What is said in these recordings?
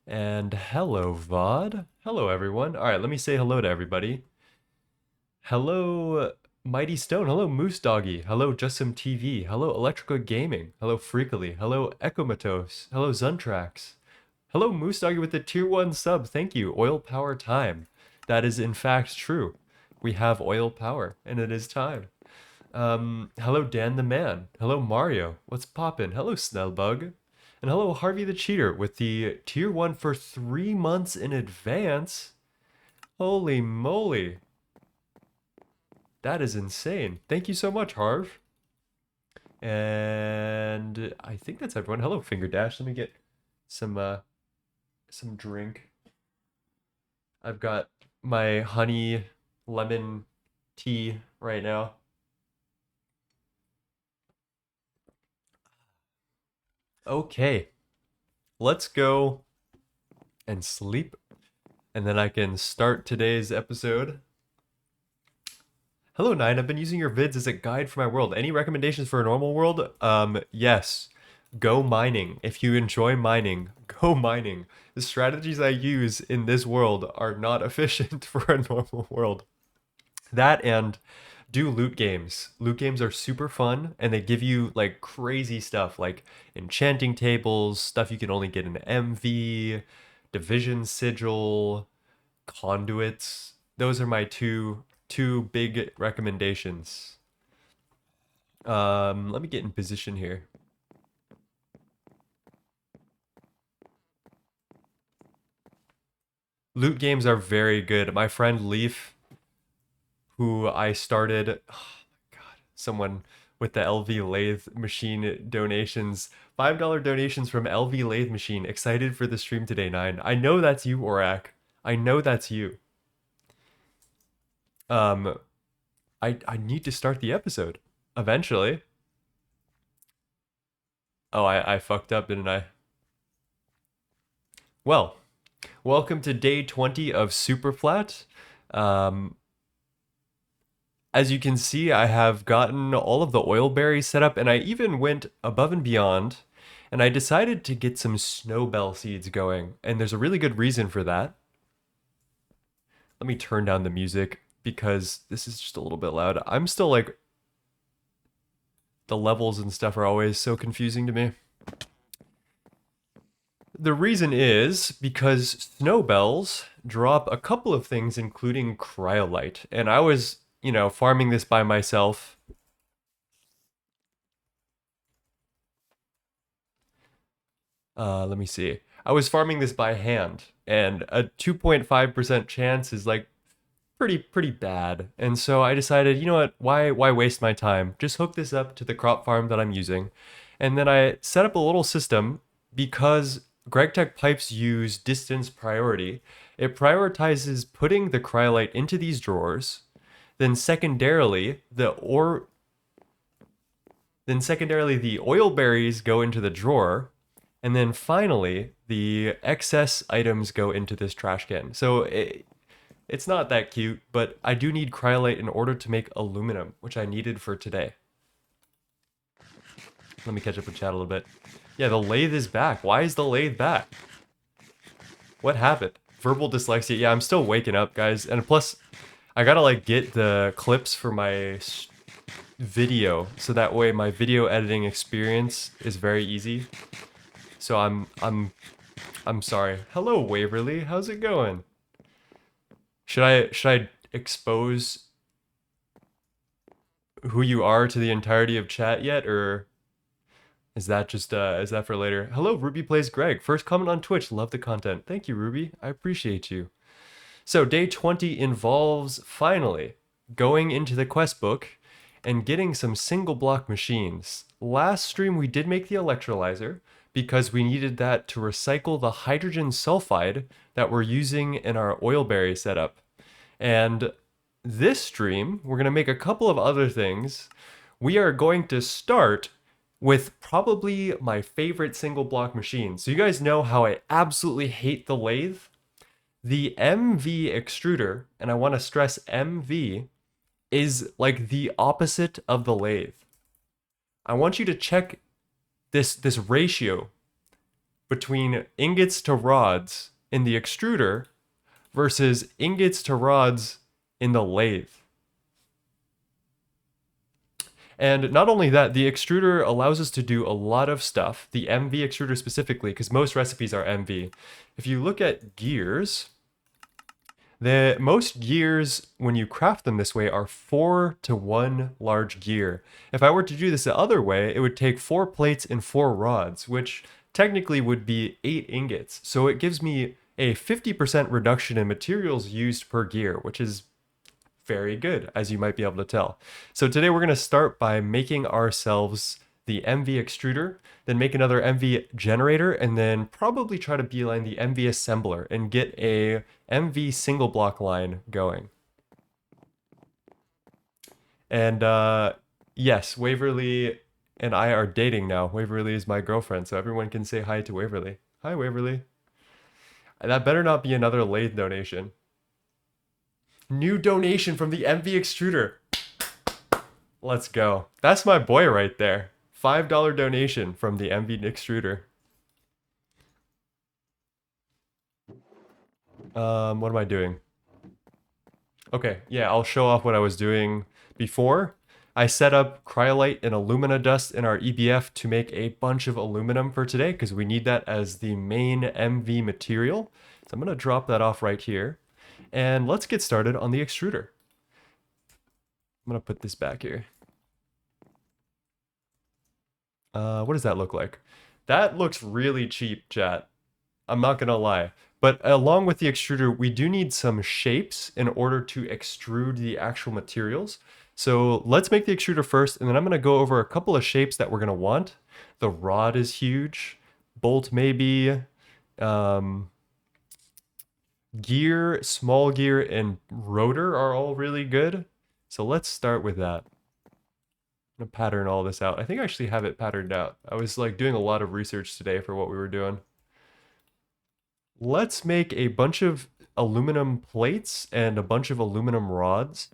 And hello, VOD. Hello, everyone. All right, let me say hello to everybody. Hello, Mighty Stone. Hello, Moose Doggy. Hello, Just Some TV. Hello, Electrica Gaming. Hello, Freakily. Hello, Echomatos. Hello, Zuntrax. Hello, Moose Doggy with the tier 1 sub. Thank you. Oil Power Time. That is, in fact, true. We have oil power, and it is time. Hello, Dan the Man. Hello, Mario. What's poppin'? Hello, Snellbug. And hello, Harvey the Cheater with the tier 1 for 3 months in advance. Holy moly. That is insane. Thank you so much, Harv. And I think that's everyone. Hello, Finger Dash. Let me get some drink. I've got my honey lemon tea right now. Okay. Let's go and sleep, and then I can start today's episode. Hello, Nine. I've been using your vids as a guide for my world. Any recommendations for a normal world? Yes. Go mining. If you enjoy mining, go mining. The strategies I use in this world are not efficient for a normal world. That and do loot games. Loot games are super fun and they give you like crazy stuff like enchanting tables, stuff you can only get in MV, division sigil, conduits. Those are my two big recommendations. Let me get in position here. Loot games are very good. My friend Leaf, who I started, oh my god, someone with the LV lathe machine donations, $5 donations from LV lathe machine. Excited for the stream today, Nine. I know that's you, Orak. I know that's you. Um, I need to start the episode eventually. Oh, I fucked up, didn't I? Well, welcome to day 20 of Superflat. Um, as you can see, I have gotten all of the oil berries set up, and I even went above and beyond, and I decided to get some snowbell seeds going, and there's a really good reason for that. Let me turn down the music because this is just a little bit loud. I'm still like, the levels and stuff are always so confusing to me. The reason is because snowbells drop a couple of things, including cryolite. And I was, farming this by myself. Let me see. I was farming this by hand, and a 2.5% chance is like pretty bad. And so I decided, you know what? Why waste my time? Just hook this up to the crop farm that I'm using. And then I set up a little system because GregTech pipes use distance priority. It prioritizes putting the cryolite into these drawers. Then secondarily, the oil berries go into the drawer, and then finally the excess items go into this trash can. So it's not that cute, but I do need cryolite in order to make aluminum, which I needed for today. Let me catch up with chat a little bit. Yeah, the lathe is back. Why is the lathe back? What happened? Verbal dyslexia. Yeah, I'm still waking up, guys. And plus, I gotta like get the clips for my video, so that way my video editing experience is very easy. So I'm sorry. Hello, Waverly. How's it going? Should I expose who you are to the entirety of chat yet, or is that for later? Hello, Ruby Plays Greg. First comment on Twitch. Love the content. Thank you, Ruby. I appreciate you. So day 20 involves finally going into the quest book and getting some single block machines. Last stream we did make the electrolyzer because we needed that to recycle the hydrogen sulfide that we're using in our oilberry setup. And this stream, we're going to make a couple of other things. We are going to start with probably my favorite single block machine. So you guys know how I absolutely hate the lathe. The MV extruder, and I want to stress MV, is like the opposite of the lathe. I want you to check this ratio between ingots to rods in the extruder versus ingots to rods in the lathe. And not only that, the extruder allows us to do a lot of stuff, the MV extruder specifically, because most recipes are MV. If you look at gears, most gears, when you craft them this way, are 4 to 1 large gear. If I were to do this the other way, it would take 4 plates and 4 rods, which technically would be 8 ingots. So it gives me a 50% reduction in materials used per gear, which is very good, as you might be able to tell. So today we're going to start by making ourselves the MV extruder, then make another MV generator, and then probably try to beeline the MV assembler and get a MV single block line going. And yes, Waverly and I are dating now. Waverly is my girlfriend, so everyone can say hi to Waverly. Hi, Waverly. That better not be another lathe donation. New donation from the MV extruder. Let's go. That's my boy right there. $5 donation from the MV extruder. What am I doing? Okay, yeah, I'll show off what I was doing before. I set up cryolite and alumina dust in our EBF to make a bunch of aluminum for today because we need that as the main MV material. So I'm going to drop that off right here. And let's get started on the extruder. I'm going to put this back here. What does that look like? That looks really cheap, chat. I'm not gonna lie. But along with the extruder, we do need some shapes in order to extrude the actual materials. So let's make the extruder first, and then I'm gonna go over a couple of shapes that we're gonna want. The rod is huge. Bolt maybe. Gear, small gear, and rotor are all really good. So let's start with that. I'm gonna pattern all this out. I think I actually have it patterned out. I was like doing a lot of research today for what we were doing. Let's make a bunch of aluminum plates and a bunch of aluminum rods.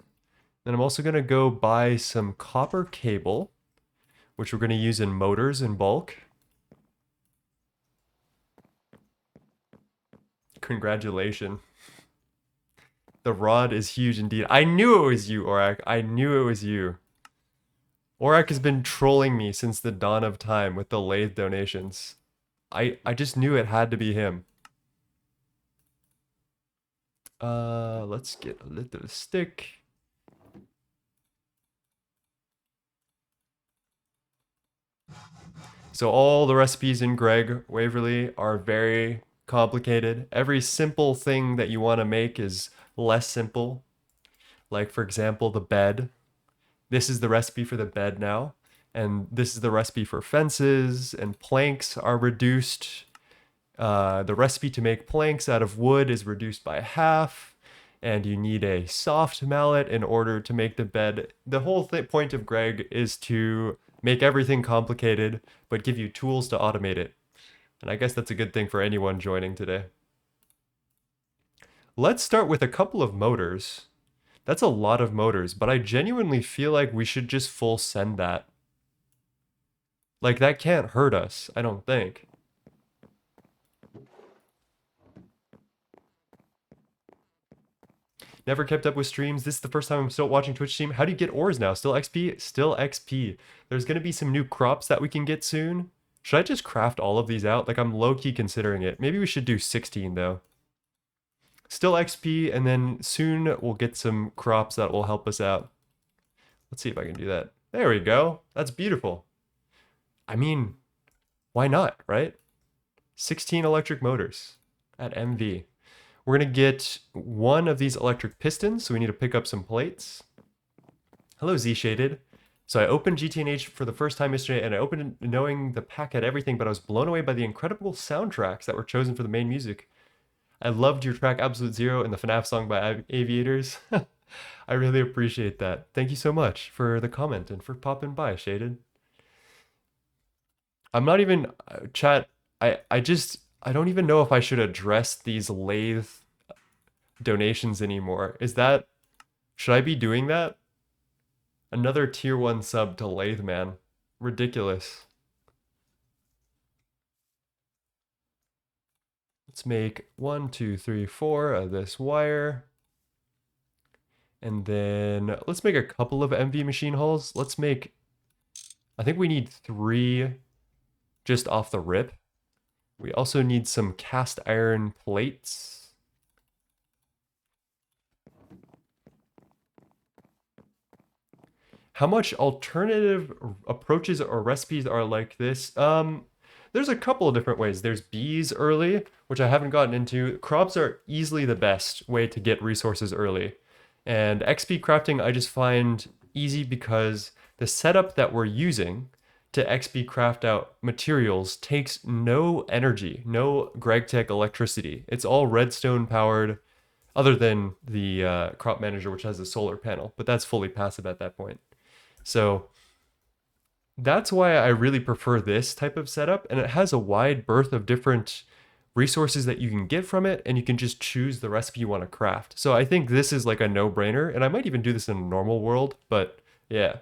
Then I'm also gonna go buy some copper cable, which we're gonna use in motors in bulk. Congratulations. The rod is huge indeed. I knew it was you, Orak. I knew it was you. Orak has been trolling me since the dawn of time with the lathe donations. I just knew it had to be him. Let's get a little stick. So all the recipes in Greg Waverly are very complicated. Every simple thing that you want to make is less simple. Like, for example, the bed. This is the recipe for the bed now. And this is the recipe for fences, and planks are reduced. The recipe to make planks out of wood is reduced by half. And you need a soft mallet in order to make the bed. The whole point of Greg is to make everything complicated, but give you tools to automate it. And I guess that's a good thing for anyone joining today. Let's start with a couple of motors. That's a lot of motors, but I genuinely feel like we should just full send that. Like, that can't hurt us, I don't think. Never kept up with streams. This is the first time I'm still watching Twitch stream. How do you get ores now? Still XP? Still XP. There's going to be some new crops that we can get soon. Should I just craft all of these out? Like, I'm low-key considering it. Maybe we should do 16, though. Still XP, and then soon we'll get some crops that will help us out. Let's see if I can do that. There we go. That's beautiful. I mean, why not, right? 16 electric motors at MV. We're going to get one of these electric pistons, so we need to pick up some plates. Hello, Z-Shaded. So I opened GTNH for the first time yesterday, and I opened it knowing the pack had everything, but I was blown away by the incredible soundtracks that were chosen for the main music. I loved your track Absolute Zero and the FNAF song by Aviators. I really appreciate that. Thank you so much for the comment and for popping by, Shaded. I'm not even, chat, I don't even know if I should address these lathe donations anymore. Should I be doing that? Another tier 1 sub to Lathe Man. Ridiculous. Let's make 1, 2, 3, 4 of this wire. And then let's make a couple of MV machine hulls. Let's make, I think we need 3 just off the rip. We also need some cast iron plates. How much alternative approaches or recipes are like this? There's a couple of different ways. There's bees early, which I haven't gotten into. Crops are easily the best way to get resources early. And XP crafting I just find easy because the setup that we're using to XP craft out materials takes no energy, no GregTech electricity. It's all redstone powered, other than the crop manager, which has a solar panel, but that's fully passive at that point. So that's why I really prefer this type of setup, and it has a wide berth of different resources that you can get from it, and you can just choose the recipe you want to craft. So I think this is like a no-brainer, and I might even do this in a normal world, but yeah.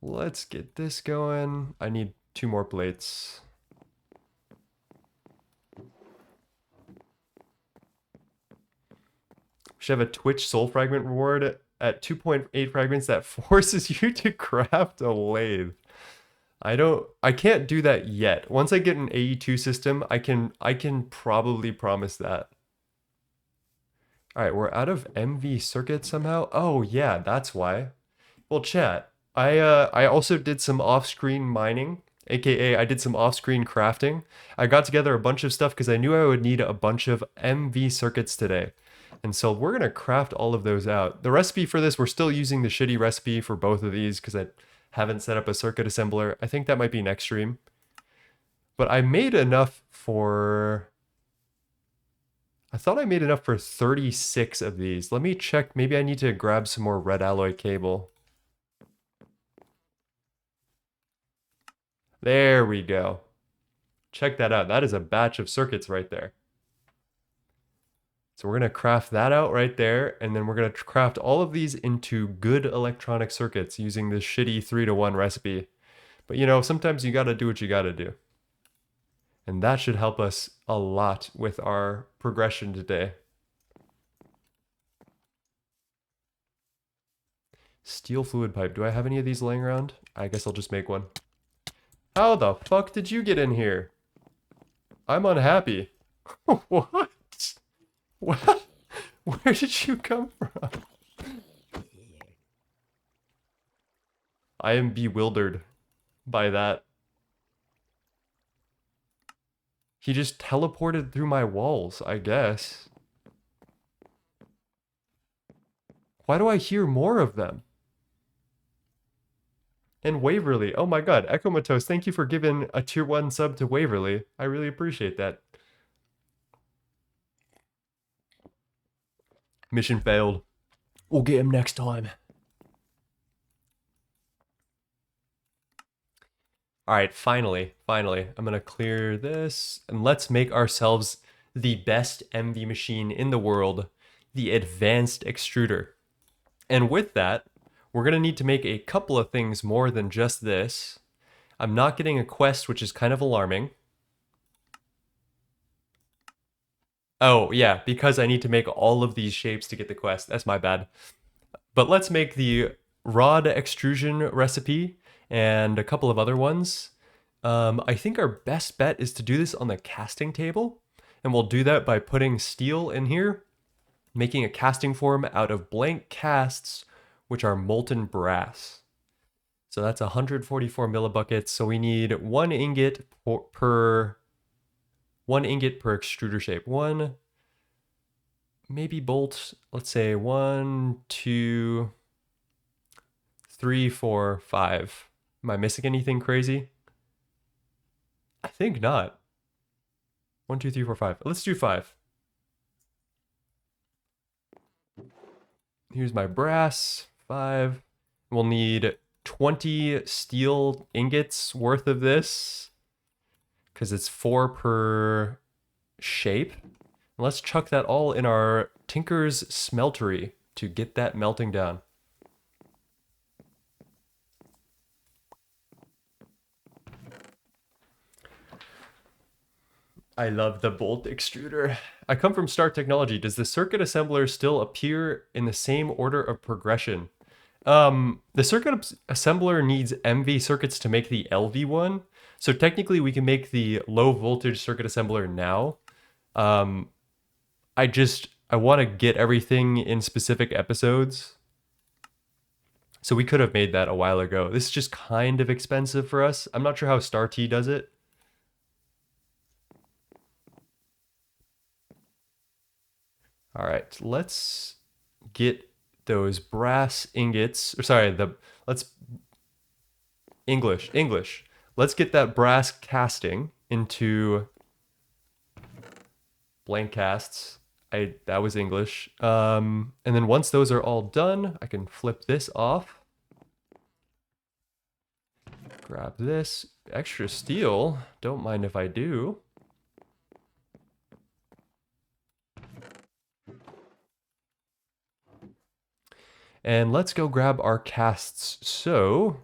Let's get this going. I need 2 more plates. We should have a Twitch soul fragment reward at 2.8 fragments that forces you to craft a lathe. I can't do that yet. Once I get an AE2 system, I can probably promise that. All right, we're out of MV circuit somehow. Oh yeah, that's why. Well, chat, I also did some off-screen mining, aka I did some off-screen crafting. I got together a bunch of stuff because I knew I would need a bunch of MV circuits today. And so we're gonna craft all of those out. The recipe for this, we're still using the shitty recipe for both of these because I haven't set up a circuit assembler. I think that might be next stream. But I made enough for... I thought I made enough for 36 of these. Let me check. Maybe I need to grab some more red alloy cable. There we go. Check that out. That is a batch of circuits right there. So we're going to craft that out right there, and then we're going to craft all of these into good electronic circuits using this shitty 3-to-1 recipe. But you know, sometimes you got to do what you got to do. And that should help us a lot with our progression today. Steel fluid pipe. Do I have any of these laying around? I guess I'll just make one. How the fuck did you get in here? I'm unhappy. What? What? Where did you come from? I am bewildered by that. He just teleported through my walls, I guess. Why do I hear more of them? And Waverly. Oh my god, Echomatos, thank you for giving a tier 1 sub to Waverly. I really appreciate that. Mission failed. We'll get him next time. All right, finally, I'm gonna clear this and let's make ourselves the best MV machine in the world, the advanced extruder. And with that, we're gonna need to make a couple of things more than just this. I'm not getting a quest, which is kind of alarming. Oh yeah, because I need to make all of these shapes to get the quest. That's my bad. But let's make the rod extrusion recipe and a couple of other ones. I think our best bet is to do this on the casting table, and we'll do that by putting steel in here, making a casting form out of blank casts, which are molten brass. So that's 144 millibuckets. So we need 1 ingot per extruder shape. One, maybe bolt. Let's say 1, 2, 3, 4, 5. Am I missing anything crazy? I think not. 1, 2, 3, 4, 5. Let's do 5. Here's my brass. 5. We'll need 20 steel ingots worth of this because it's 4 per shape. Let's chuck that all in our Tinker's smeltery to get that melting down. I love the bolt extruder. I come from Star Technology. Does the circuit assembler still appear in the same order of progression? The circuit assembler needs MV circuits to make the LV one. So technically we can make the low voltage circuit assembler now. Um, I want to get everything in specific episodes. So we could have made that a while ago. This is just kind of expensive for us. I'm not sure how Star T does it. All right, let's get those brass ingots. Or sorry, let's English. Let's get that brass casting into blank casts. That was English. And then once those are all done, I can flip this off. Grab this extra steel. Don't mind if I do. And let's go grab our casts. So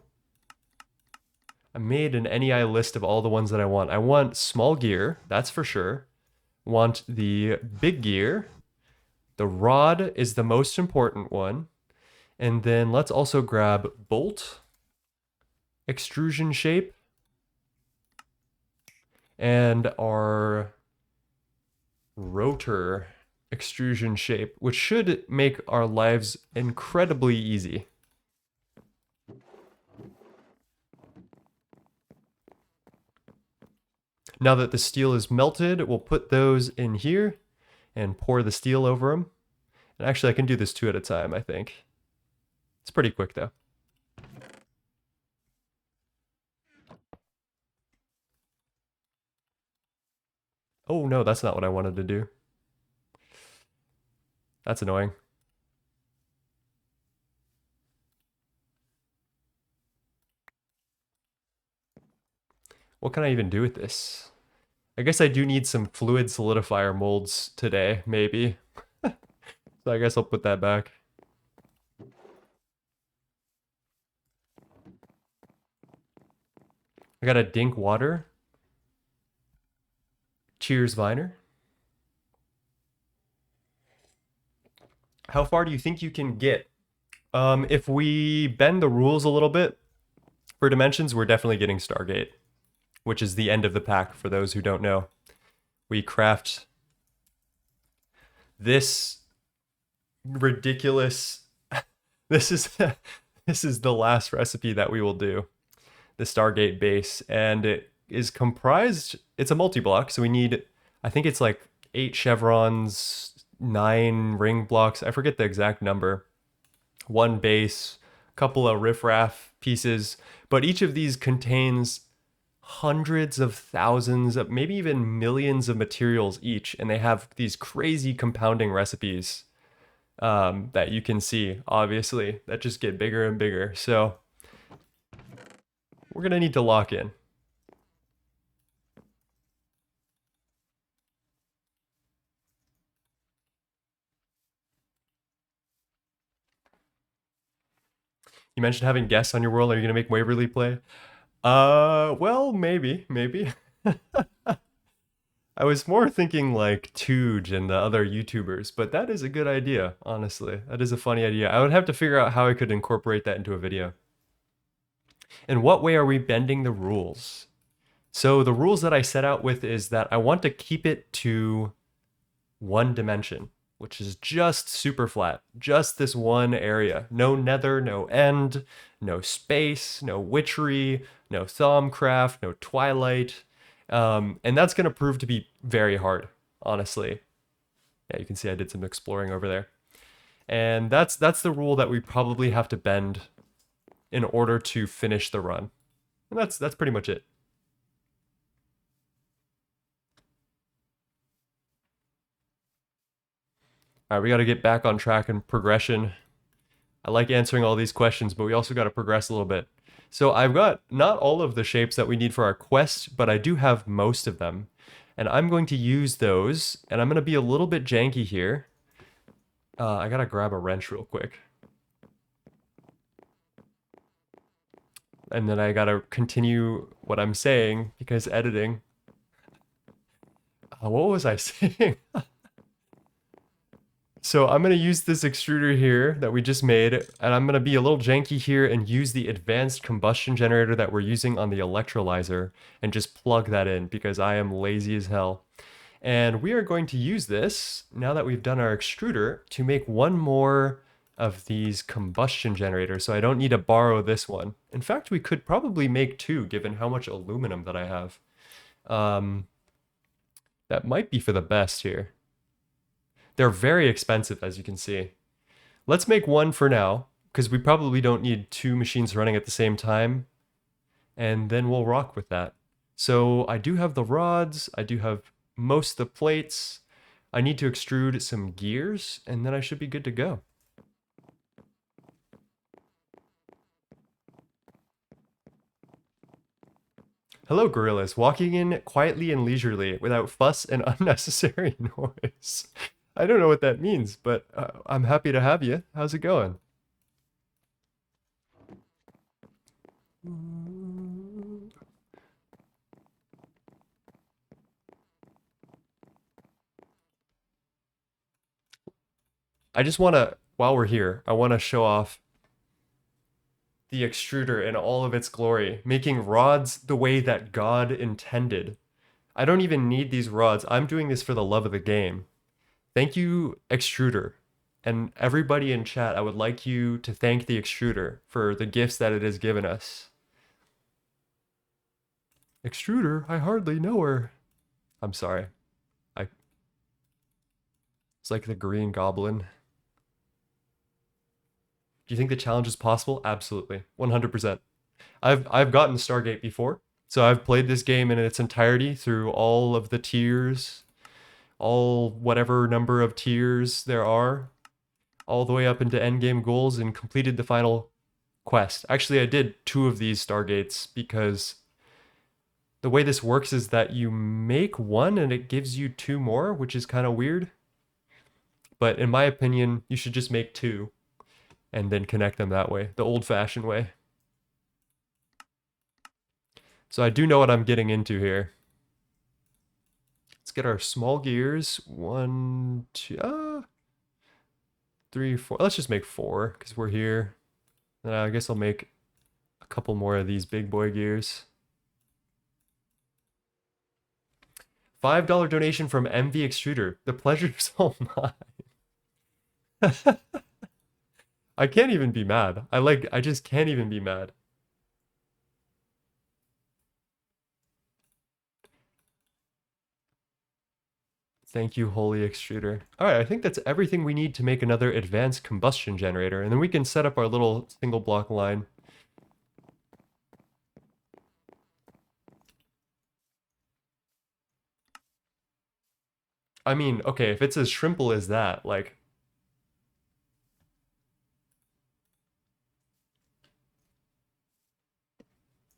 I made an NEI list of all the ones that I want. I want small gear, that's for sure. Want the big gear. The rod is the most important one. And then let's also grab bolt, extrusion shape, and our rotor extrusion shape, which should make our lives incredibly easy. Now that the steel is melted, we'll put those in here and pour the steel over them. And actually, I can do this 2 at a time, I think. It's pretty quick, though. Oh, no, that's not what I wanted to do. That's annoying. What can I even do with this? I guess I do need some fluid solidifier molds today, maybe. So I guess I'll put that back. I got a dink water. Cheers, Viner. How far do you think you can get? If we bend the rules a little bit for dimensions, we're definitely getting Stargate, which is the end of the pack for those who don't know. We craft this ridiculous this is the last recipe that we will do, the Stargate base, and it is comprised, it's a multi-block, so we need, I think it's like 8 chevrons, 9 ring blocks, I forget the exact number, 1 base, a couple of riffraff pieces, but each of these contains hundreds of thousands of, maybe even millions of materials each, and they have these crazy compounding recipes that you can see, obviously, that just get bigger and bigger. So we're gonna need to lock in. You mentioned having guests on your world. Are you gonna make Waverly play? Well, maybe. I was more thinking like Tooge and the other YouTubers, but that is a good idea, honestly. That is a funny idea. I would have to figure out how I could incorporate that into a video. In what way are we bending the rules? So the rules that I set out with is that I want to keep it to 1 dimension, which is just super flat, just this one area. No nether, no end, no space, no witchery, no Thaumcraft, no twilight. And that's going to prove to be very hard, honestly. Yeah, you can see I did some exploring over there. And that's the rule that we probably have to bend in order to finish the run. And that's pretty much it. All right, we got to get back on track and progression. I like answering all these questions, but we also got to progress a little bit. So I've got not all of the shapes that we need for our quest, but I do have most of them. And I'm going to use those, and I'm going to be a little bit janky here. I got to grab a wrench real quick. And then I got to continue what I'm saying because editing. What was I saying? So I'm going to use this extruder here that we just made, and I'm going to be a little janky here and use the advanced combustion generator that we're using on the electrolyzer and just plug that in because I am lazy as hell. And we are going to use this, now that we've done our extruder, to make one more of these combustion generators, so I don't need to borrow this one. In fact, we could probably make two, given how much aluminum that I have. That might be for the best here. They're very expensive, as you can see. Let's make one for now, because we probably don't need two machines running at the same time, and then we'll rock with that. So I do have the rods, I do have most of the plates. I need to extrude some gears, and then I should be good to go. Hello, gorillas, walking in quietly and leisurely without fuss and unnecessary noise. I don't know what that means, but I'm happy to have you. How's it going? I just want to, while we're here, I want to show off the extruder in all of its glory, making rods the way that God intended. I don't even need these rods. I'm doing this for the love of the game. Thank you, extruder. And everybody in chat, I would like you to thank the extruder for the gifts that it has given us. Extruder, I hardly know her. I'm sorry. It's like the Green Goblin. Do you think the challenge is possible? Absolutely. 100%. I've gotten Stargate before. So I've played this game in its entirety through all of the tiers, all whatever number of tiers there are, all the way up into endgame goals and completed the final quest. Actually, I did two of these Stargates because the way this works is that you make one and it gives you two more, which is kind of weird. But in my opinion, you should just make two and then connect them that way, the old-fashioned way. So I do know what I'm getting into here. Let's get our small gears. 1, 2, 3, 4. Let's just make 4 because we're here. I guess I'll make a couple more of these big boy gears. $5 donation from MV Extruder. The pleasure's all mine. I can't even be mad. I just can't even be mad. Thank you, Holy Extruder. All right, I think that's everything we need to make another advanced combustion generator, and then we can set up our little single block line. I mean, okay, if it's as simple as that, like...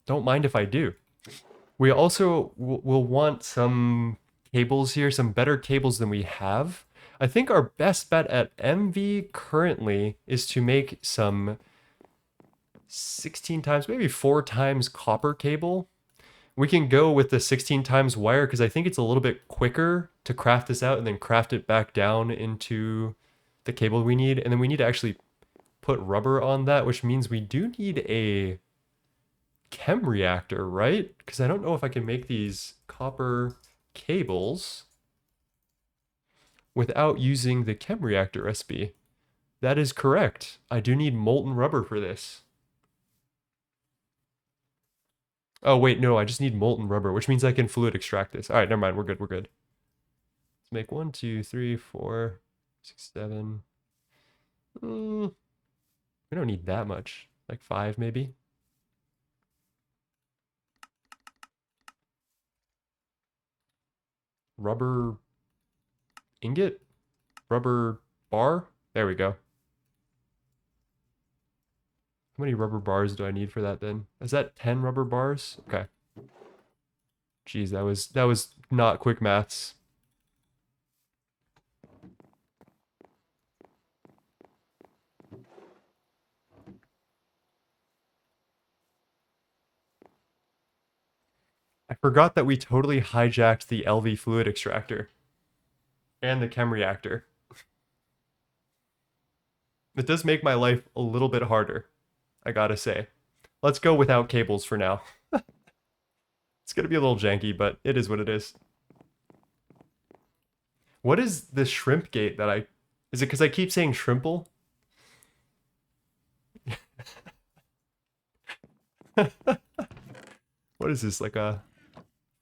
Don't mind if I do. We also will want some cables here, some better cables than we have. I think our best bet at MV currently is to make some 16 times, maybe 4 times copper cable. We can go with the 16 times wire because I think it's a little bit quicker to craft this out and then craft it back down into the cable we need. And then we need to actually put rubber on that, which means we do need a chem reactor, right? Because I don't know if I can make these copper cables without using the chem reactor recipe. That is correct. I do need molten rubber for this. Oh, wait, no, I just need molten rubber, which means I can fluid extract this. All right, never mind. We're good. We're good. Let's make 1, 2, 3, 4, 6, 7. We don't need that much. Like 5, maybe. Rubber ingot? Rubber bar? There we go. How many rubber bars do I need for that then? Is that 10 rubber bars? Okay. Jeez, that was not quick maths. I forgot that we totally hijacked the LV fluid extractor and the chem reactor. It does make my life a little bit harder, I gotta say. Let's go without cables for now. It's gonna be a little janky, but it is what it is. What is this shrimp gate that I... Is it because I keep saying shrimple? What is this, like a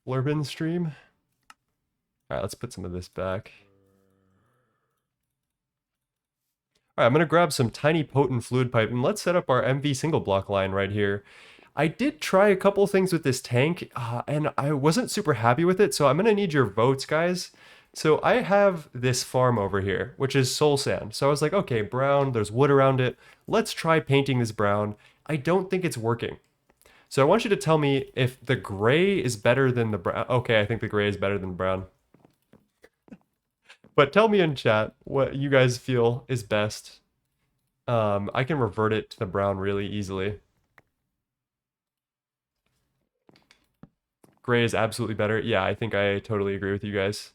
Flurbin stream? Alright, let's put some of this back. Alright, I'm gonna grab some tiny potent fluid pipe and let's set up our MV single block line right here. I did try a couple things with this tank, and I wasn't super happy with it, so I'm gonna need your votes, guys. So I have this farm over here, which is soul sand. So I was like, okay, brown, there's wood around it. Let's try painting this brown. I don't think it's working. So I want you to tell me if the gray is better than the brown. Okay, I think the gray is better than the brown. But tell me in chat what you guys feel is best. I can revert it to the brown really easily. Gray is absolutely better. Yeah, I think I totally agree with you guys.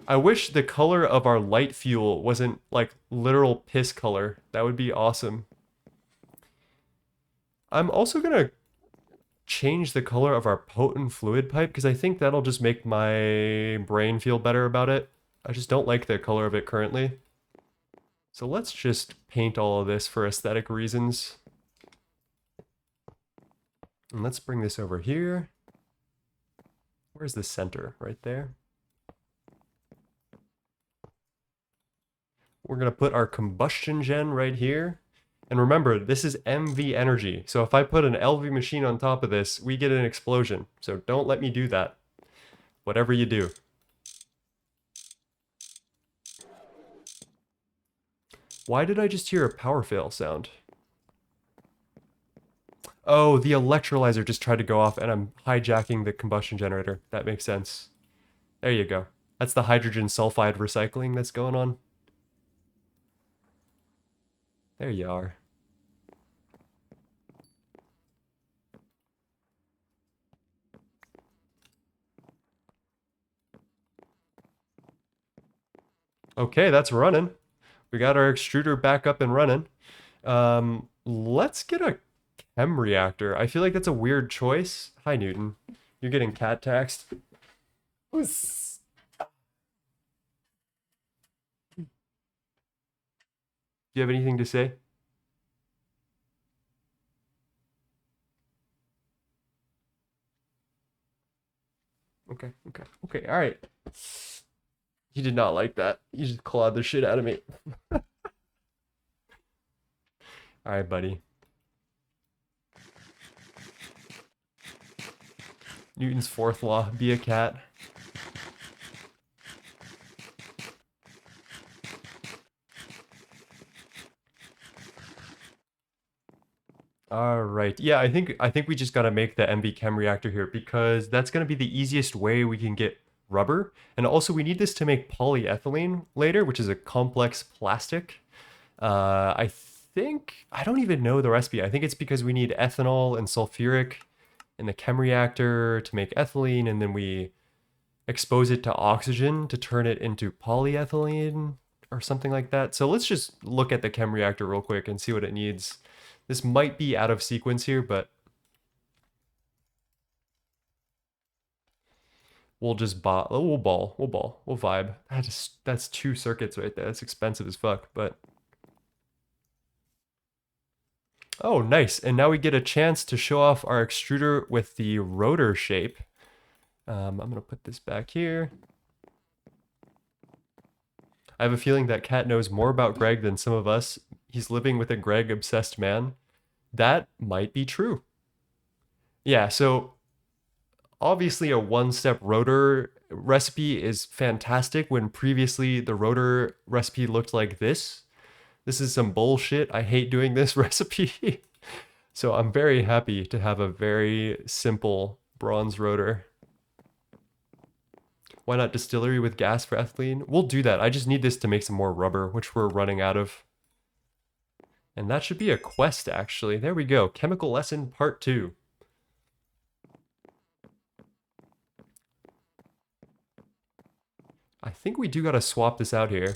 I wish the color of our light fuel wasn't like literal piss color. That would be awesome. I'm also gonna change the color of our potent fluid pipe because I think that'll just make my brain feel better about it. I just don't like the color of it currently. So let's just paint all of this for aesthetic reasons. And let's bring this over here. Where's the center? Right there. We're going to put our combustion gen right here. And remember, this is MV energy. So if I put an LV machine on top of this, we get an explosion. So don't let me do that. Whatever you do. Why did I just hear a power fail sound? Oh, the electrolyzer just tried to go off and I'm hijacking the combustion generator. That makes sense. There you go. That's the hydrogen sulfide recycling that's going on. There you are. Okay, that's running. We got our extruder back up and running. Let's get a chem reactor. I feel like that's a weird choice. Hi, Newton. You're getting cat taxed. Do you have anything to say? Okay, all right. You did not like that. You just clawed the shit out of me. All right, buddy. Newton's fourth law, be a cat. All right. Yeah, I think we just got to make the MV chem reactor here because that's going to be the easiest way we can get rubber. And also we need this to make polyethylene later, which is a complex plastic. I don't even know the recipe. I think it's because we need ethanol and sulfuric in the chem reactor to make ethylene, and then we expose it to oxygen to turn it into polyethylene or something like that. So let's just look at the chem reactor real quick and see what it needs. This might be out of sequence here, but we'll just we'll vibe. That's 2 circuits right there. That's expensive as fuck, but oh, nice. And now we get a chance to show off our extruder with the rotor shape. I'm gonna put this back here. I have a feeling that Kat knows more about Greg than some of us. He's living with a Greg-obsessed man. That might be true. Yeah, so obviously a one-step rotor recipe is fantastic when previously the rotor recipe looked like this. This is some bullshit. I hate doing this recipe. So I'm very happy to have a very simple bronze rotor. Why not distillery with gas for ethylene? We'll do that. I just need this to make some more rubber, which we're running out of. And that should be a quest, actually. There we go. Chemical lesson part 2. I think we do gotta swap this out here.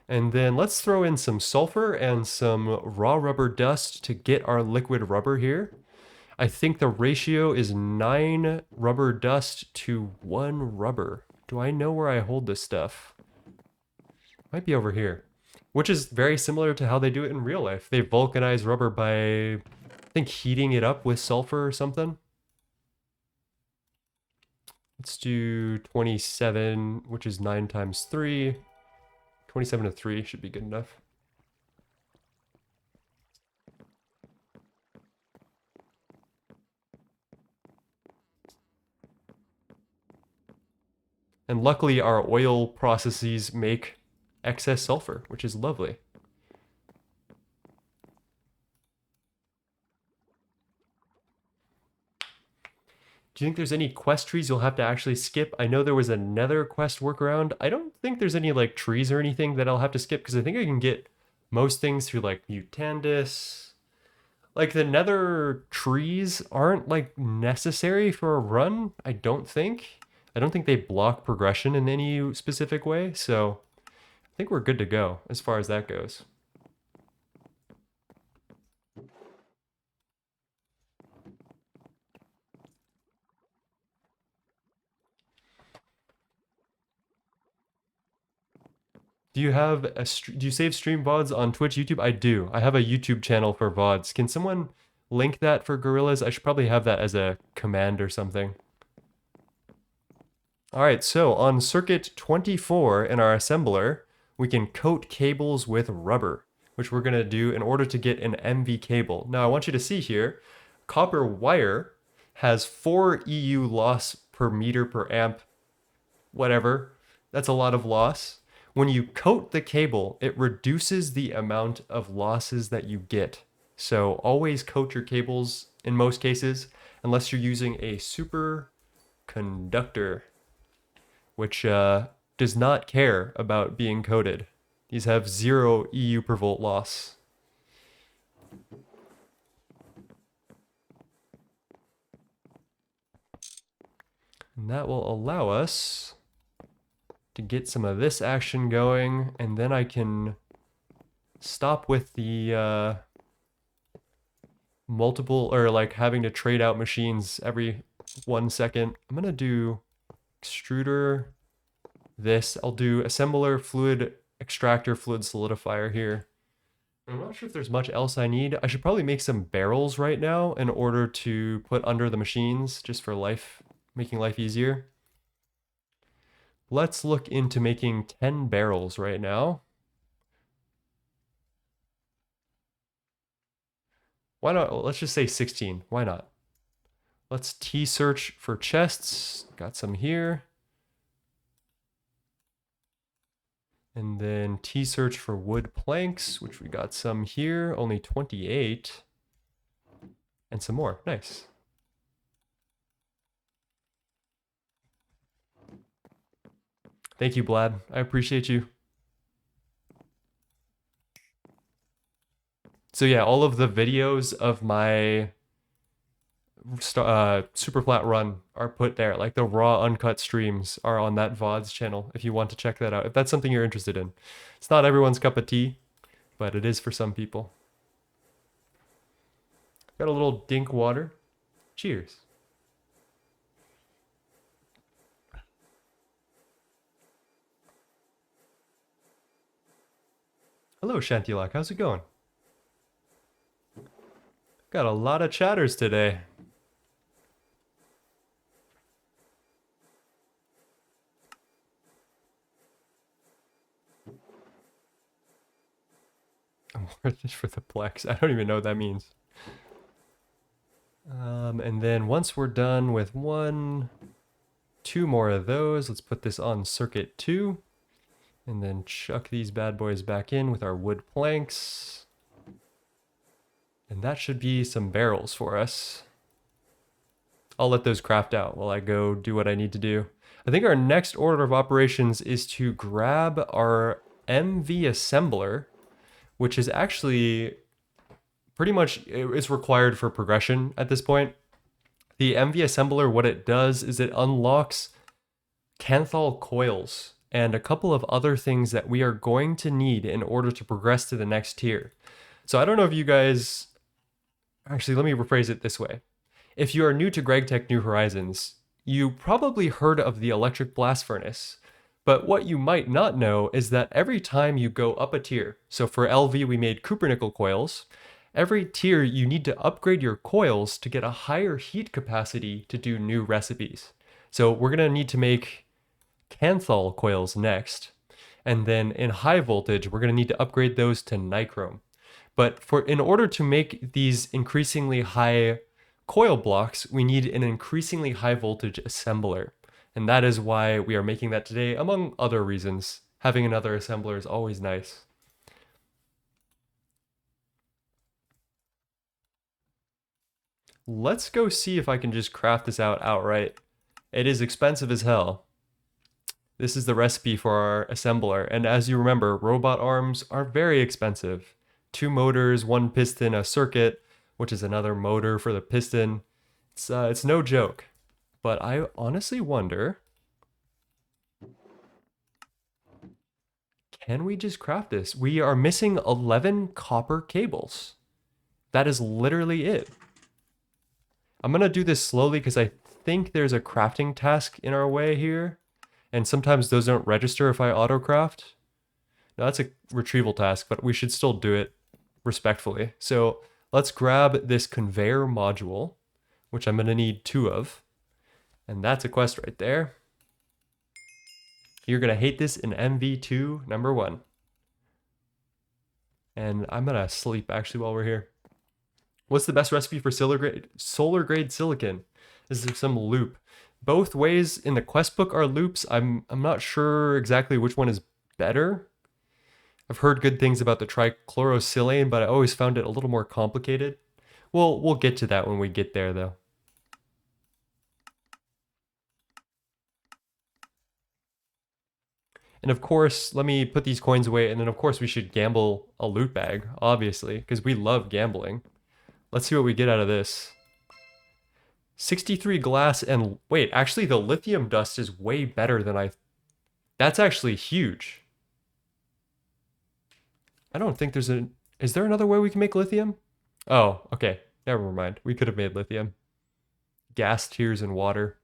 And then let's throw in some sulfur and some raw rubber dust to get our liquid rubber here. I think the ratio is 9 rubber dust to 1 rubber. Do I know where I hold this stuff? Might be over here. Which is very similar to how they do it in real life. They vulcanize rubber by, I think, heating it up with sulfur or something. Let's do 27, which is 9 times 3. 27 to 3 should be good enough. And luckily our oil processes make excess sulfur, which is lovely. Do you think there's any quest trees you'll have to actually skip? I know there was another quest workaround. I don't think there's any like trees or anything that I'll have to skip because I think I can get most things through like Mutandis. Like the nether trees aren't like necessary for a run, I don't think. I don't think they block progression in any specific way, so I think we're good to go as far as that goes. Do you have do you save stream VODs on Twitch, YouTube? I do. I have a YouTube channel for VODs. Can someone link that for Gorillas? I should probably have that as a command or something. All right, so on circuit 24 in our assembler, we can coat cables with rubber, which we're gonna do in order to get an MV cable. Now I want you to see here, copper wire has 4 EU loss per meter per amp, whatever. That's a lot of loss. When you coat the cable, it reduces the amount of losses that you get. So always coat your cables in most cases, unless you're using a superconductor, which does not care about being coated. These have 0 EU per volt loss. And that will allow us to get some of this action going, and then I can stop with the multiple, or like having to trade out machines every 1 second. I'm gonna do extruder, this. I'll do assembler, fluid extractor, fluid solidifier here. I'm not sure if there's much else I need. I should probably make some barrels right now in order to put under the machines, just for life, making life easier. Let's look into making 10 barrels right now. Why not? Let's just say 16. Why not? Let's T-search for chests. Got some here. And then T-search for wood planks, which we got some here. Only 28. And some more. Nice. Thank you, Blad. I appreciate you. So yeah, all of the videos of my Superflat run are put there. Like the raw uncut streams are on that VODs channel if you want to check that out. If that's something you're interested in. It's not everyone's cup of tea, but it is for some people. Got a little dink water. Cheers. Hello, Shantilak. How's it going? Got a lot of chatters today. Worth for the plex. I don't even know what that means. And then once we're done with 2 more of those, let's put this on circuit 2. And then chuck these bad boys back in with our wood planks. And that should be some barrels for us. I'll let those craft out while I go do what I need to do. I think our next order of operations is to grab our MV assembler, which is actually pretty much, it's required for progression at this point. The MV assembler, what it does is it unlocks Canthal coils, and a couple of other things that we are going to need in order to progress to the next tier. So I don't know if you guys, actually, let me rephrase it this way. If you are new to GregTech New Horizons, you probably heard of the electric blast furnace. But what you might not know is that every time you go up a tier, so for LV we made cupronickel coils, every tier you need to upgrade your coils to get a higher heat capacity to do new recipes. So we're going to need to make Canthal coils next. And then in high voltage, we're going to need to upgrade those to nichrome. But in order to make these increasingly high coil blocks, we need an increasingly high voltage assembler. And that is why we are making that today, among other reasons. Having another assembler is always nice. Let's go see if I can just craft this out outright. It is expensive as hell. This is the recipe for our assembler, and as you remember, robot arms are very expensive. 2 motors, 1 piston, a circuit, which is another motor for the piston. It's no joke. But I honestly wonder, can we just craft this? We are missing 11 copper cables. That is literally it. I'm gonna do this slowly because I think there's a crafting task in our way here. And sometimes those don't register if I autocraft. Now that's a retrieval task, but we should still do it respectfully. So let's grab this conveyor module, which I'm gonna need 2 of. And that's a quest right there. You're gonna hate this in MV2 number 1. And I'm gonna sleep actually while we're here. What's the best recipe for solar grade silicon? Is there some loop? Both ways in the quest book are loops. I'm not sure exactly which one is better. I've heard good things about the trichlorosilane, but I always found it a little more complicated. We'll get to that when we get there though. And of course, let me put these coins away, and then of course we should gamble a loot bag, obviously, because we love gambling. Let's see what we get out of this. 63 glass, and wait, actually the lithium dust is way better than that's actually huge. I don't think is there another way we can make lithium? Oh, okay, never mind. We could have made lithium. Gas, tears, and water.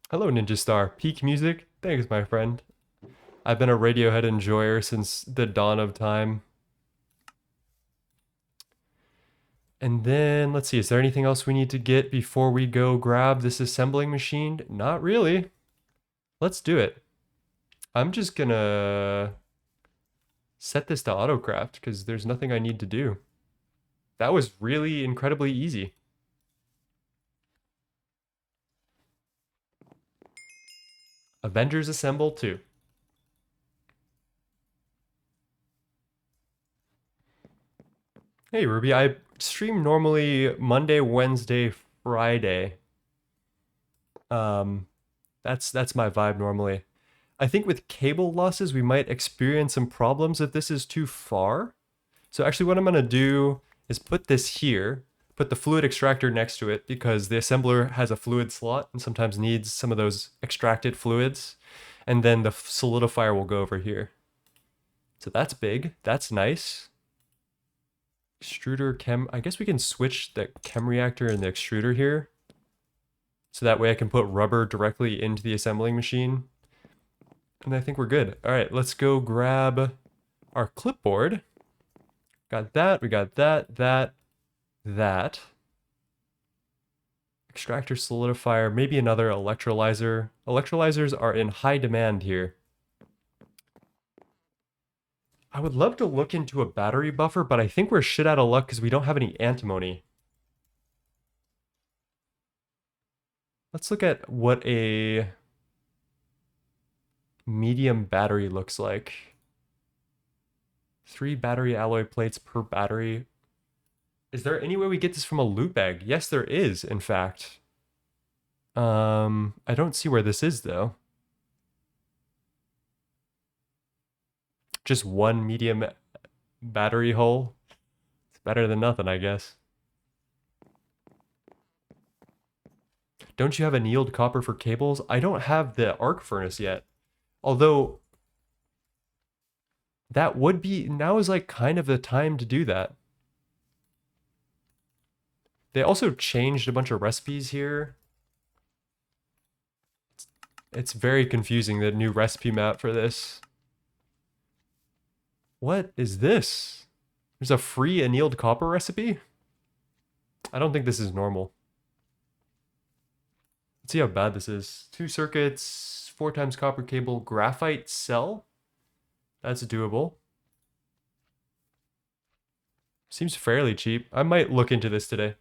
Hello, Ninja Star. Peak music? Thanks, my friend. I've been a Radiohead enjoyer since the dawn of time. And then, let's see, is there anything else we need to get before we go grab this assembling machine? Not really. Let's do it. I'm just gonna set this to autocraft because there's nothing I need to do. That was really incredibly easy. Avengers Assemble 2. Hey Ruby, I stream normally Monday, Wednesday, Friday. That's my vibe normally. I think with cable losses, we might experience some problems if this is too far. So actually what I'm gonna do is put this here, put the fluid extractor next to it because the assembler has a fluid slot and sometimes needs some of those extracted fluids. And then the solidifier will go over here. So that's big, that's nice. Extruder chem, I guess we can switch the chem reactor and the extruder here. So that way I can put rubber directly into the assembling machine. And I think we're good. All right, let's go grab our clipboard. Got that, we got that. Extractor, solidifier, maybe another electrolyzer. Electrolyzers are in high demand here. I would love to look into a battery buffer, but I think we're shit out of luck because we don't have any antimony. Let's look at what a medium battery looks like. 3 battery alloy plates per battery. Is there any way we get this from a loot bag? Yes, there is, in fact. I don't see where this is, though. Just 1 medium battery hole. Better than nothing, I guess. Don't you have annealed copper for cables? I don't have the arc furnace yet. Although, that would be... Now is like kind of the time to do that. They also changed a bunch of recipes here. It's very confusing, the new recipe map for this. What is this? There's a free annealed copper recipe? I don't think this is normal. Let's see how bad this is. 2 circuits, 4 times copper cable, graphite cell? That's doable. Seems fairly cheap. I might look into this today.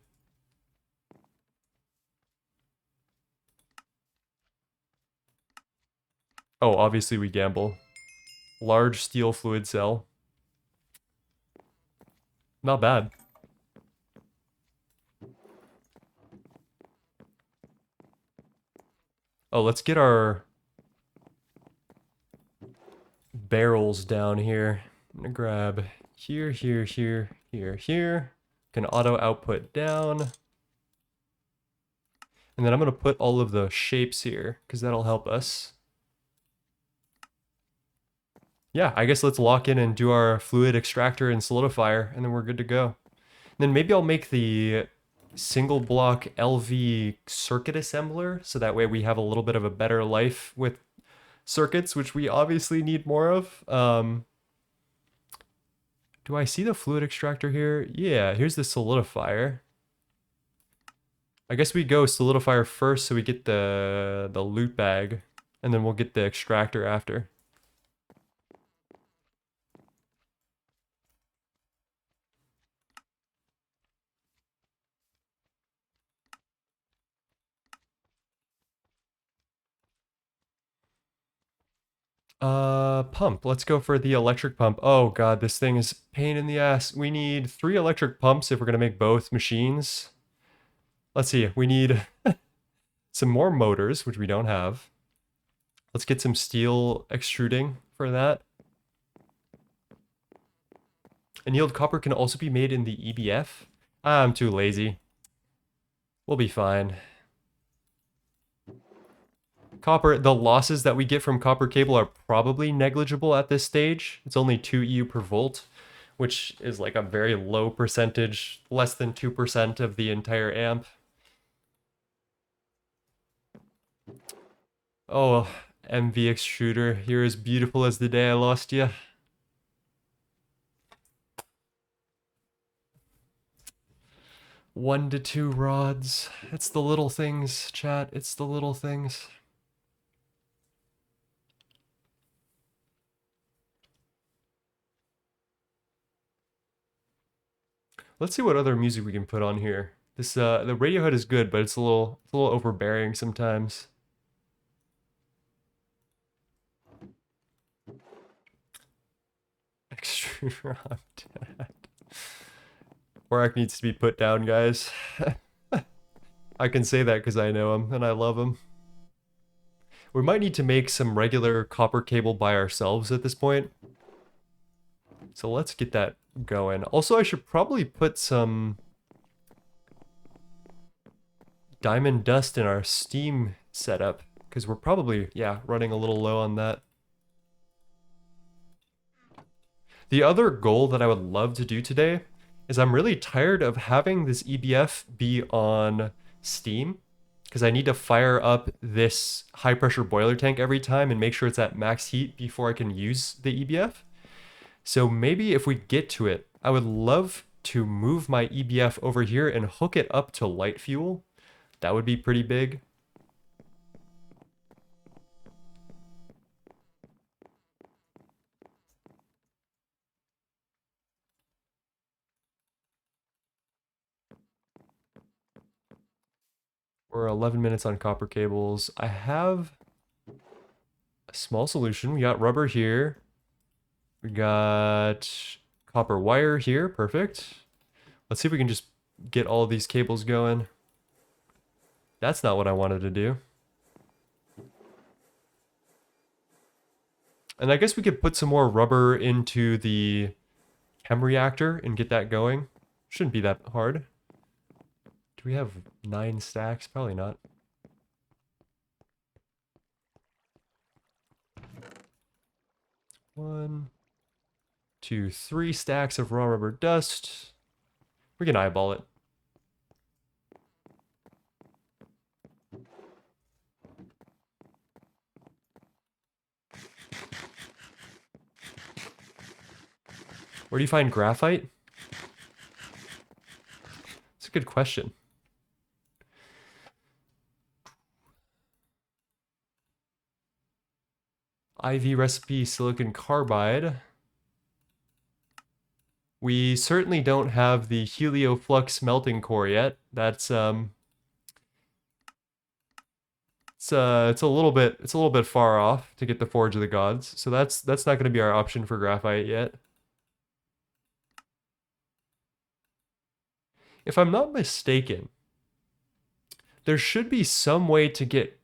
Oh, obviously we gamble. Large steel fluid cell. Not bad. Oh, let's get our barrels down here. I'm gonna grab here, here, here, here, here. Can auto output down. And then I'm gonna put all of the shapes here, because that'll help us. Yeah, I guess let's lock in and do our fluid extractor and solidifier, and then we're good to go. And then maybe I'll make the single block LV circuit assembler, so that way we have a little bit of a better life with circuits, which we obviously need more of. Do I see the fluid extractor here? Yeah, here's the solidifier. I guess we go solidifier first so we get the loot bag, and then we'll get the extractor after. Pump. Let's go for the electric pump. Oh god, this thing is pain in the ass. We need 3 electric pumps if we're gonna make both machines. Let's see, we need some more motors, which we don't have. Let's get some steel extruding for that. Annealed copper can also be made in the EBF. I'm too lazy. We'll be fine. Copper, the losses that we get from copper cable are probably negligible at this stage. It's only 2 EU per volt, which is like a very low percentage, less than 2% of the entire amp. Oh, MV extruder, you're as beautiful as the day I lost you. One to 2 rods. It's the little things, chat. It's the little things. Let's see what other music we can put on here. This the Radiohead is good, but it's a little overbearing sometimes. Extruder, I'm dead. Warwick needs to be put down, guys. I can say that because I know him and I love him. We might need to make some regular copper cable by ourselves at this point. So let's get that going. Also, I should probably put some diamond dust in our steam setup because we're probably, yeah, running a little low on that. The other goal that I would love to do today is I'm really tired of having this EBF be on steam because I need to fire up this high pressure boiler tank every time and make sure it's at max heat before I can use the EBF. So maybe if we get to it, I would love to move my EBF over here and hook it up to light fuel. That would be pretty big. We're 11 minutes on copper cables. I have a small solution. We got rubber here. We got copper wire here. Perfect. Let's see if we can just get all of these cables going. That's not what I wanted to do. And I guess we could put some more rubber into the chem reactor and get that going. Shouldn't be that hard. Do we have 9 stacks? Probably not. One, two, 3 stacks of raw rubber dust. We can eyeball it. Where do you find graphite? It's a good question. IV recipe silicon carbide. We certainly don't have the helioflux melting core yet. That's it's a little bit far off to get the Forge of the Gods. So that's not going to be our option for graphite yet. If I'm not mistaken, there should be some way to get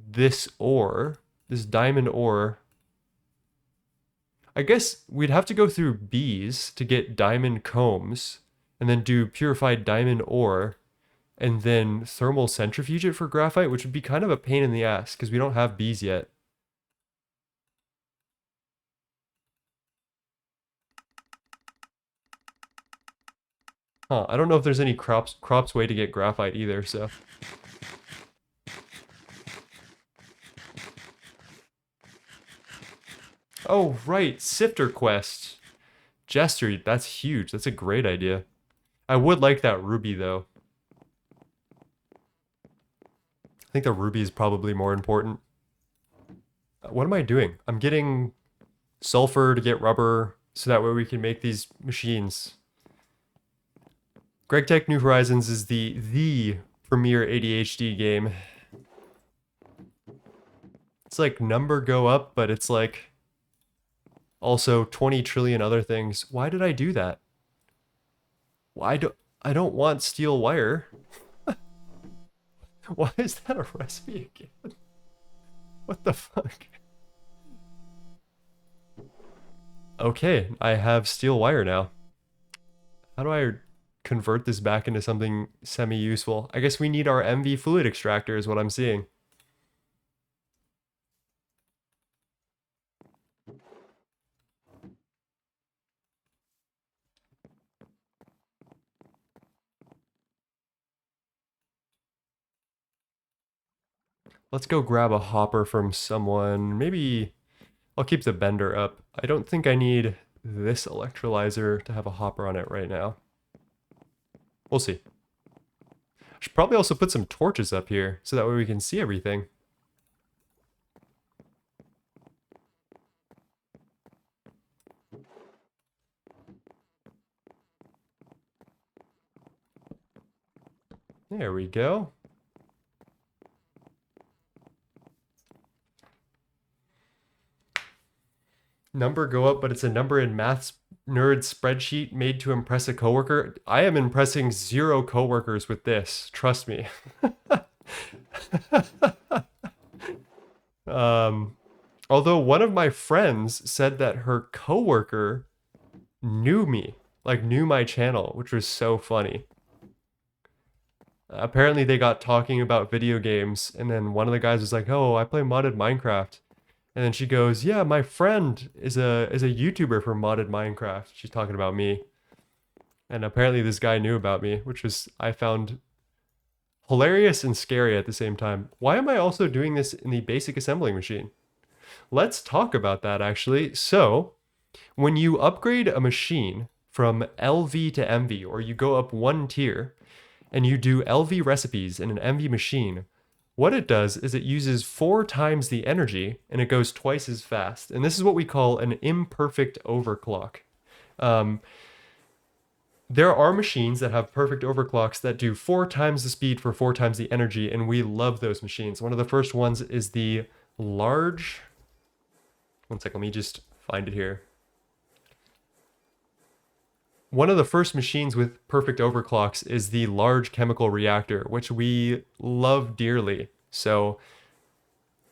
this ore, this diamond ore. I guess we'd have to go through bees to get diamond combs, and then do purified diamond ore, and then thermal centrifuge it for graphite, which would be kind of a pain in the ass because we don't have bees yet. Huh, I don't know if there's any crops way to get graphite either, so. Oh, right, Sifter Quest. Jester, that's huge. That's a great idea. I would like that ruby, though. I think the ruby is probably more important. What am I doing? I'm getting sulfur to get rubber, so that way we can make these machines. Greg Tech New Horizons is the premier ADHD game. It's like number go up, but it's like also 20 trillion other things. Why did I do that? Why do I don't want steel wire? Why is that a recipe again? What the fuck? Okay, I have steel wire now. How do I convert this back into something semi-useful? I guess we need our MV fluid extractor is what I'm seeing. Let's go grab a hopper from someone. Maybe I'll keep the bender up. I don't think I need this electrolyzer to have a hopper on it right now. We'll see. I should probably also put some torches up here so that way we can see everything. There we go. Number go up, but it's a number in maths nerd spreadsheet made to impress a coworker. I am impressing 0 coworkers with this. Trust me. Although one of my friends said that her coworker knew me, like knew my channel, which was so funny. Apparently they got talking about video games, and then one of the guys was like, "Oh, I play modded Minecraft." And then she goes, "Yeah, my friend is a YouTuber for modded Minecraft." She's talking about me. And apparently this guy knew about me, which was I found hilarious and scary at the same time. Why am I also doing this in the basic assembling machine? Let's talk about that actually. So, when you upgrade a machine from LV to MV, or you go up one tier, and you do LV recipes in an MV machine, what it does is it uses 4 times the energy and it goes twice as fast. And this is what we call an imperfect overclock. There are machines that have perfect overclocks that do 4 times the speed for 4 times the energy, and we love those machines. One of the first ones is the large... One sec, let me just find it here. One of the first machines with perfect overclocks is the large chemical reactor, which we love dearly. So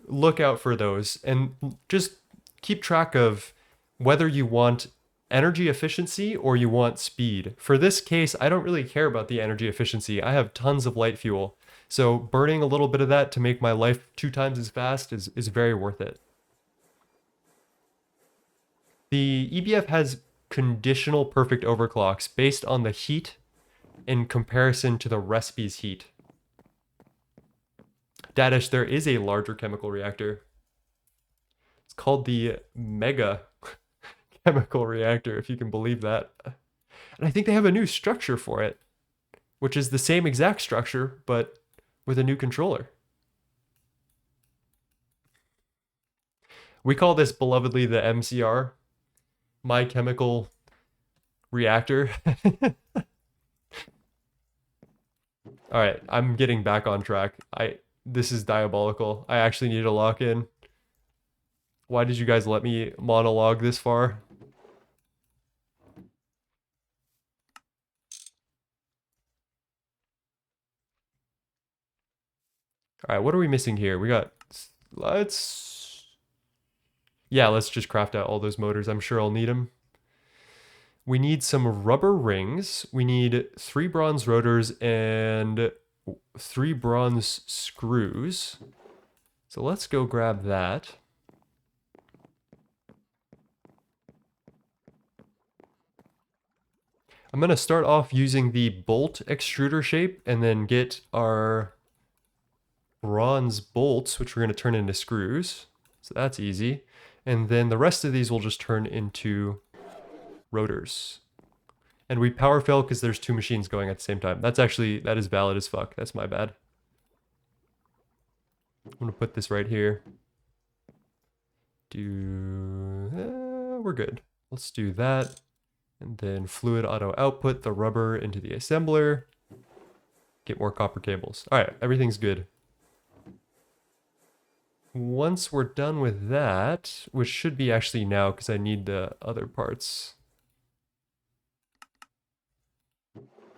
look out for those and just keep track of whether you want energy efficiency or you want speed. For this case, I don't really care about the energy efficiency. I have tons of light fuel. So burning a little bit of that to make my life 2 times as fast is very worth it. The EBF has conditional perfect overclocks based on the heat in comparison to the recipe's heat. Dadish, there is a larger chemical reactor. It's called the Mega Chemical Reactor, if you can believe that. And I think they have a new structure for it, which is the same exact structure, but with a new controller. We call this belovedly the MCR, My Chemical Reactor. All right, I'm getting back on track. This is diabolical. I actually need to lock in. Why did you guys let me monologue this far? All right, what are we missing here? We got, yeah, let's just craft out all those motors. I'm sure I'll need them. We need some rubber rings. We need 3 bronze rotors and 3 bronze screws. So let's go grab that. I'm going to start off using the bolt extruder shape and then get our bronze bolts, which we're going to turn into screws. So that's easy. And then the rest of these will just turn into rotors. And we power fail because there's 2 machines going at the same time. That is valid as fuck. That's my bad. I'm going to put this right here. We're good. Let's do that. And then fluid auto output the rubber into the assembler. Get more copper cables. All right, everything's good. Once we're done with that, which should be actually now because I need the other parts.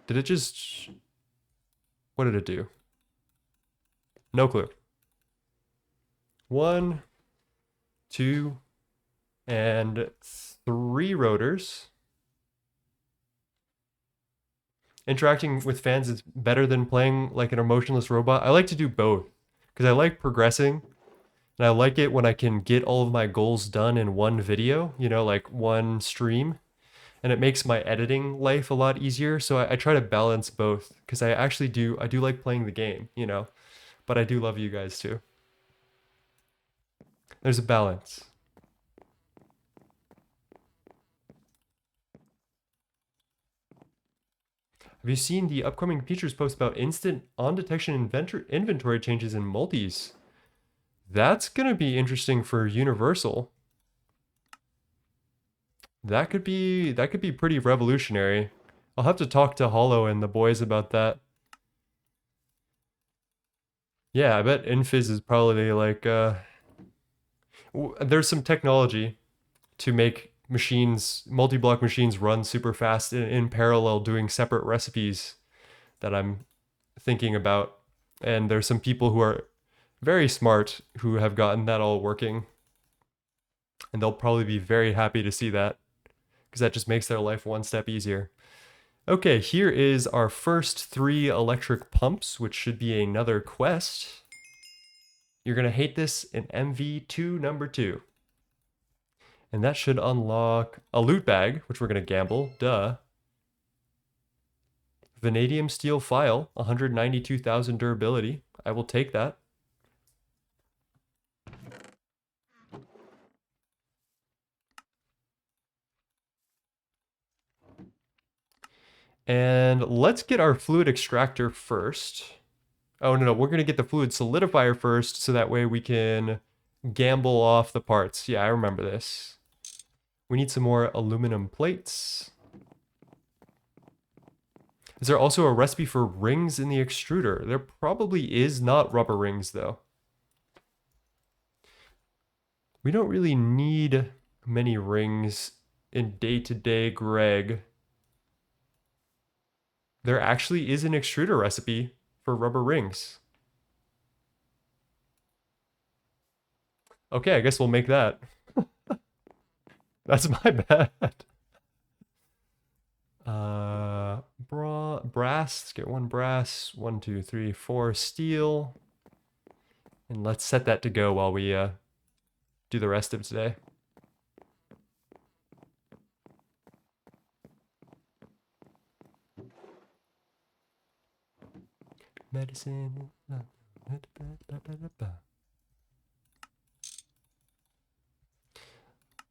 Did it just... What did it do? No clue. 1, 2, and 3 rotors. Interacting with fans is better than playing like an emotionless robot. I like to do both because I like progressing and I like it when I can get all of my goals done in one video, you know, like one stream, and it makes my editing life a lot easier. So I try to balance both because I do like playing the game, you know, but I do love you guys too. There's a balance. Have you seen the upcoming features post about instant on-detection inventory changes in multis? That's going to be interesting for Universal. That could be pretty revolutionary. I'll have to talk to Hollow and the boys about that. Yeah, I bet Infiz is probably like there's some technology to make multi-block machines run super fast in parallel doing separate recipes that I'm thinking about. And there's some people who are very smart who have gotten that all working. And they'll probably be very happy to see that because that just makes their life one step easier. Okay, here is our first 3 electric pumps, which should be another quest. You're going to hate this in MV2 number 2. And that should unlock a loot bag, which we're going to gamble. Duh. Vanadium steel file, 192,000 durability. I will take that. And let's get our fluid extractor first. Oh, no, we're going to get the fluid solidifier first so that way we can gamble off the parts. Yeah, I remember this. We need some more aluminum plates. Is there also a recipe for rings in the extruder? There probably is, not rubber rings though. We don't really need many rings in day-to-day Greg. There actually is an extruder recipe for rubber rings. Okay, I guess we'll make that. That's my bad. Brass. Let's get one brass. 1, 2, 3, 4 steel. And let's set that to go while we do the rest of today. Medicine.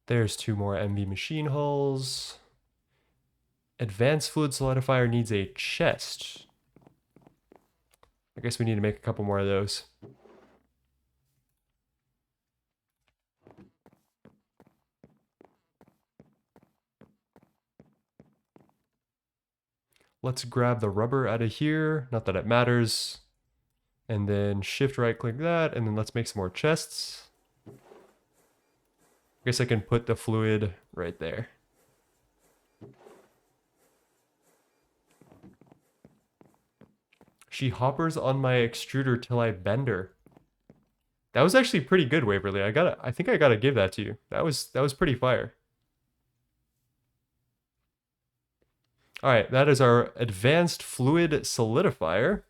There's 2 more MV machine hulls. Advanced fluid solidifier needs a chest. I guess we need to make a couple more of those. Let's grab the rubber out of here. Not that it matters. And then shift right click that. And then let's make some more chests. I guess I can put the fluid right there. She hoppers on my extruder till I bend her. That was actually pretty good, Waverly. I think I gotta give that to you. That was pretty fire. All right, that is our advanced fluid solidifier.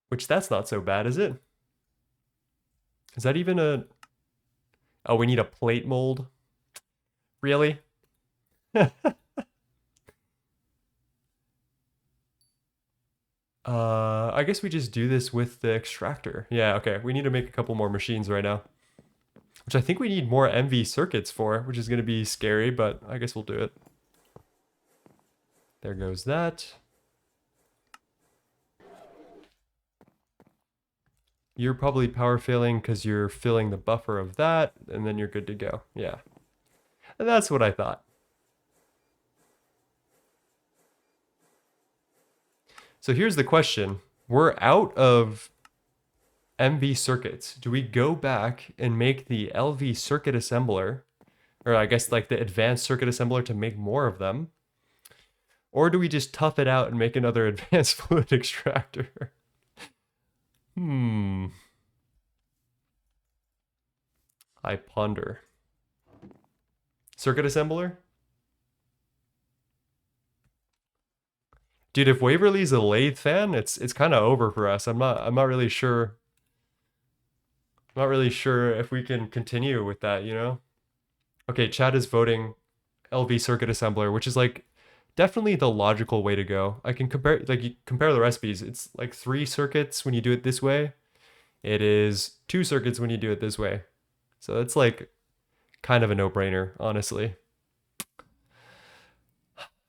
Which that's not so bad, is it? Is that even a... Oh, we need a plate mold? Really? I guess we just do this with the extractor. Yeah, okay. We need to make a couple more machines right now. Which I think we need more MV circuits for, which is going to be scary, but I guess we'll do it. There goes that. You're probably power failing because you're filling the buffer of that, and then you're good to go. Yeah. And that's what I thought. So here's the question. We're out of MV circuits. Do we go back and make the LV circuit assembler, or I guess like the advanced circuit assembler to make more of them? Or do we just tough it out and make another advanced fluid extractor? I ponder. Circuit assembler? Dude, if Waverly's a lathe fan, it's kind of over for us. I'm not really sure. I'm not really sure if we can continue with that, you know? Okay, Chad is voting LV circuit assembler, which is like definitely the logical way to go. I can compare, like, you compare the recipes. It's like 3 circuits when you do it this way. It is 2 circuits when you do it this way. So it's like kind of a no-brainer, honestly.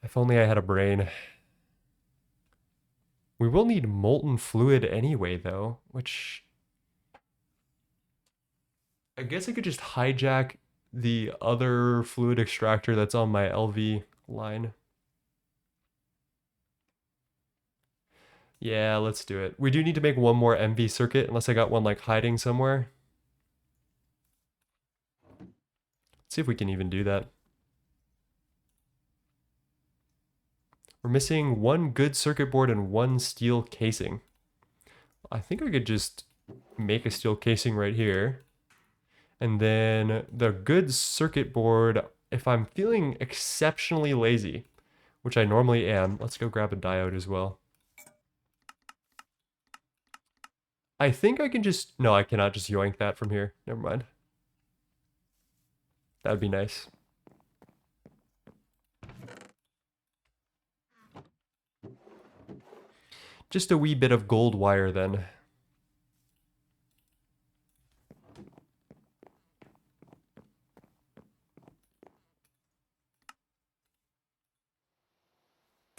If only I had a brain. We will need molten fluid anyway, though, which I guess I could just hijack the other fluid extractor that's on my LV line. Yeah, let's do it. We do need to make one more MV circuit, unless I got one like hiding somewhere. Let's see if we can even do that. We're missing 1 good circuit board and 1 steel casing. I think I could just make a steel casing right here. And then the good circuit board, if I'm feeling exceptionally lazy, which I normally am, let's go grab a diode as well. I think I can just... No, I cannot just yoink that from here. Never mind. That would be nice. Just a wee bit of gold wire then.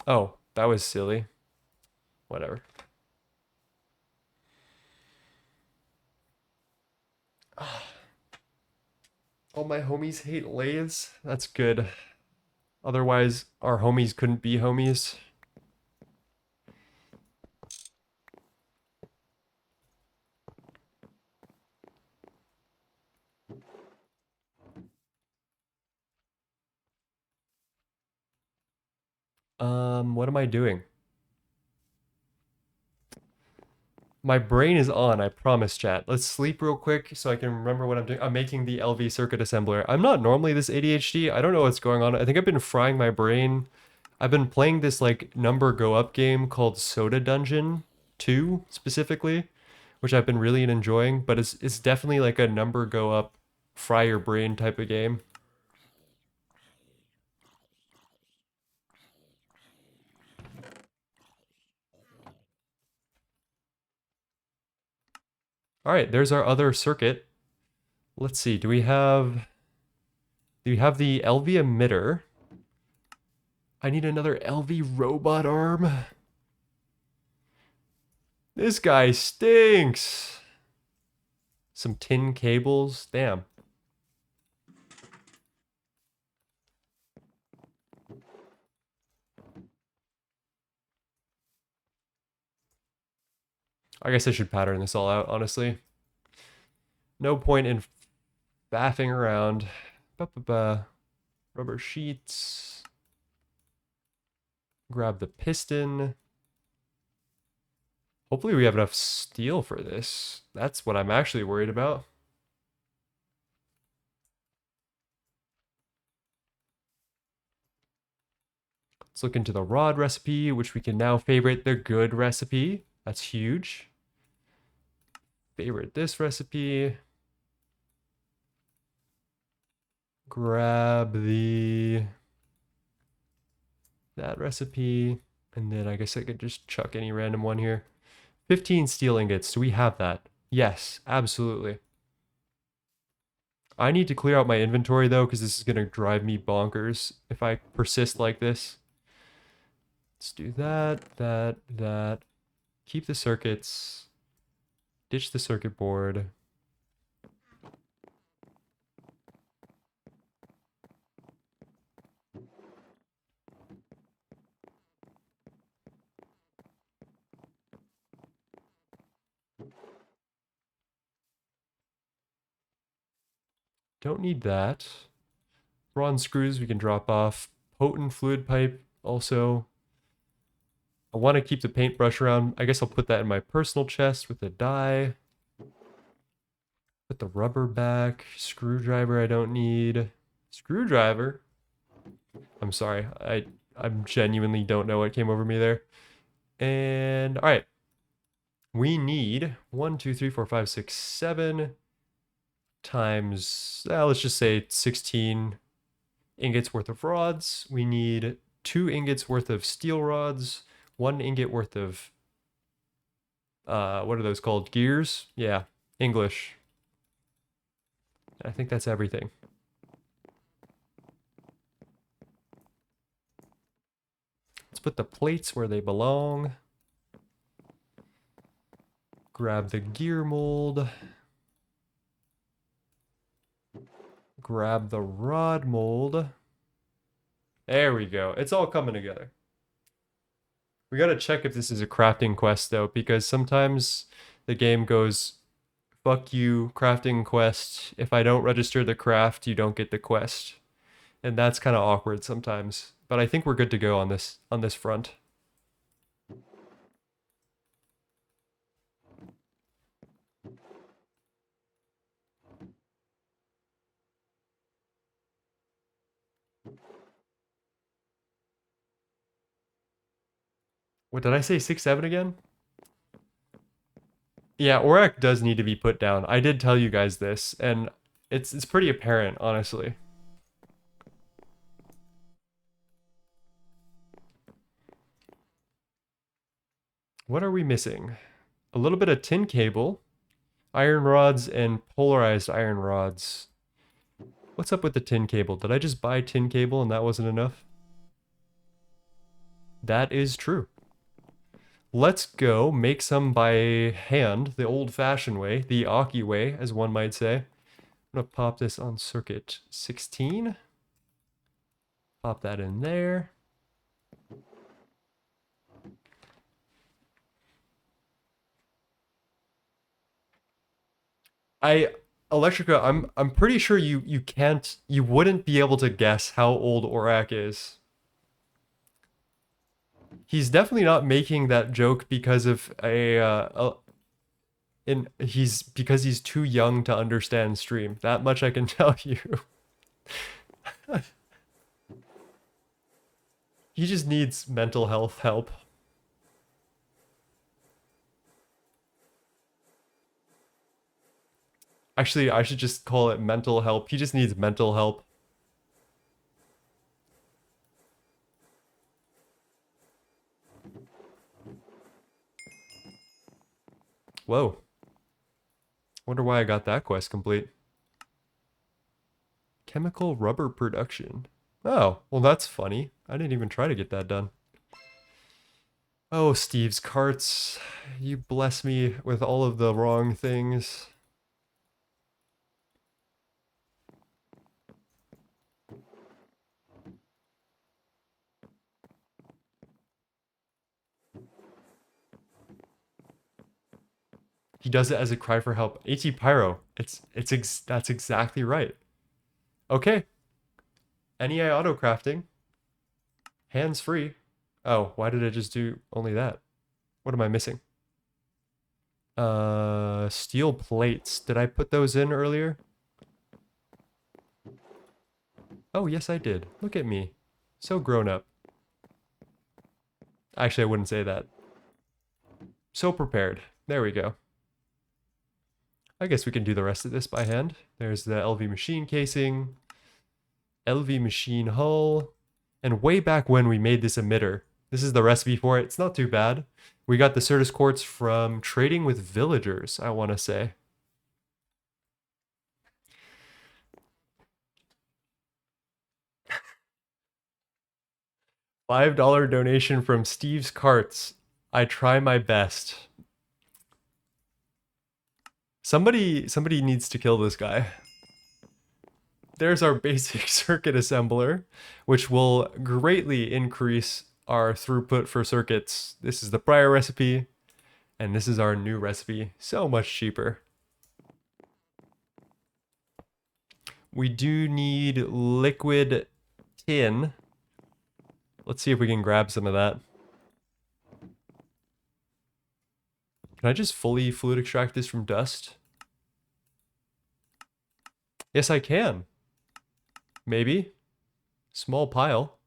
Oh, that was silly. Whatever. All my homies hate lathes. That's good. Otherwise, our homies couldn't be homies. What am I doing? My brain is on, I promise, chat. Let's sleep real quick so I can remember what I'm doing. I'm making the LV circuit assembler. I'm not normally this ADHD. I don't know what's going on. I think I've been frying my brain. I've been playing this like number go up game called Soda Dungeon 2 specifically, which I've been really enjoying, but it's definitely like a number go up fry your brain type of game. All right, there's our other circuit. Let's see. Do we have the LV emitter? I need another LV robot arm. This guy stinks. Some tin cables. Damn. I guess I should pattern this all out, honestly. No point in faffing around. Ba-ba-ba. Rubber sheets. Grab the piston. Hopefully we have enough steel for this. That's what I'm actually worried about. Let's look into the rod recipe, which we can now favorite the good recipe. That's huge. Favorite this recipe. Grab that recipe. And then I guess I could just chuck any random one here. 15 steel ingots. Do we have that? Yes, absolutely. I need to clear out my inventory though, because this is going to drive me bonkers if I persist like this. Let's do that. Keep the circuits. Ditch the circuit board. Don't need that. Bronze screws we can drop off. Potent fluid pipe also. I want to keep the paintbrush around. I guess I'll put that in my personal chest with the die. Put the rubber back. Screwdriver I don't need. Screwdriver? I'm sorry. I genuinely don't know what came over me there. And all right. We need 1, 2, 3, 4, 5, 6, 7 times, let's just say 16 ingots worth of rods. We need 2 ingots worth of steel rods, 1 ingot worth of, what are those called? Gears? Yeah, English. I think that's everything. Let's put the plates where they belong. Grab the gear mold. Grab the rod mold. There we go. It's all coming together. We gotta check if this is a crafting quest though, because sometimes the game goes, fuck you, crafting quest. If I don't register the craft, you don't get the quest. And that's kind of awkward sometimes. But I think we're good to go on this front. What did I say? 6, 7 again? Yeah, Aurak does need to be put down. I did tell you guys this, and it's pretty apparent, honestly. What are we missing? A little bit of tin cable, iron rods, and polarized iron rods. What's up with the tin cable? Did I just buy tin cable and that wasn't enough? That is true. Let's go make some by hand, the old-fashioned way, the Aki way, as one might say. I'm gonna pop this on circuit 16. Pop that in there. Electrica, I'm pretty sure you wouldn't be able to guess how old Aurak is. He's definitely not making that joke because of a And because he's too young to understand stream. That much I can tell you. He just needs mental health help. Actually, I should just call it mental help. He just needs mental help. Whoa. Wonder why I got that quest complete. Chemical rubber production. Oh, well that's funny. I didn't even try to get that done. Oh, Steve's carts. You bless me with all of the wrong things. He does it as a cry for help. AT Pyro. That's exactly right. Okay. NEI auto crafting. Hands free. Oh, why did I just do only that? What am I missing? Steel plates. Did I put those in earlier? Oh, yes, I did. Look at me. So grown up. Actually, I wouldn't say that. So prepared. There we go. I guess we can do the rest of this by hand. There's the LV machine casing, LV machine hull, and way back when we made this emitter. This is the recipe for it. It's not too bad. We got the Certus quartz from trading with villagers, I want to say. $5 donation from Steve's Carts. I try my best. Somebody needs to kill this guy. There's our basic circuit assembler, which will greatly increase our throughput for circuits. This is the prior recipe, and this is our new recipe. So much cheaper. We do need liquid tin. Let's see if we can grab some of that. Can I just fully fluid extract this from dust? Yes, I can. Maybe. Small pile.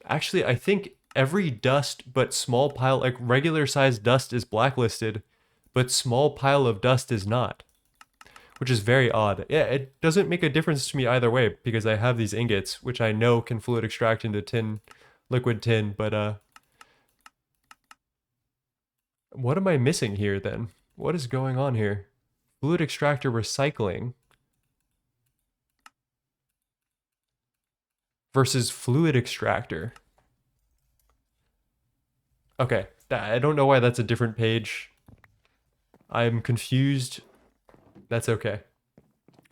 Actually, I think every dust but small pile, like regular sized dust is blacklisted, but small pile of dust is not, which is very odd. Yeah, it doesn't make a difference to me either way because I have these ingots, which I know can fluid extract into tin, liquid tin, but what am I missing here then? What is going on here? Fluid extractor recycling versus fluid extractor. Okay, I don't know why that's a different page. I'm confused. That's okay.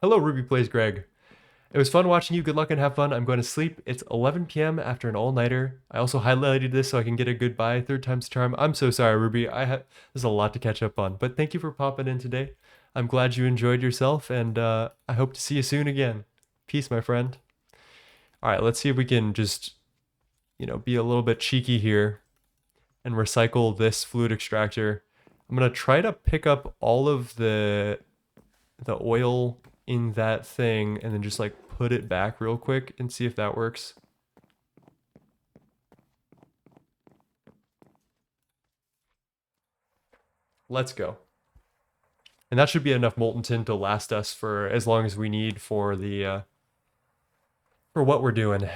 Hello, Ruby Plays Greg. It was fun watching you. Good luck and have fun. I'm going to sleep. It's 11 p.m. after an all-nighter. I also highlighted this so I can get a goodbye. Third time's a charm. I'm so sorry, Ruby. There's a lot to catch up on. But thank you for popping in today. I'm glad you enjoyed yourself, and I hope to see you soon again. Peace, my friend. All right, let's see if we can just, be a little bit cheeky here and recycle this fluid extractor. I'm going to try to pick up all of the oil in that thing and then just like put it back real quick and see if that works. Let's go. And that should be enough molten tin to last us for as long as we need for the for what we're doing.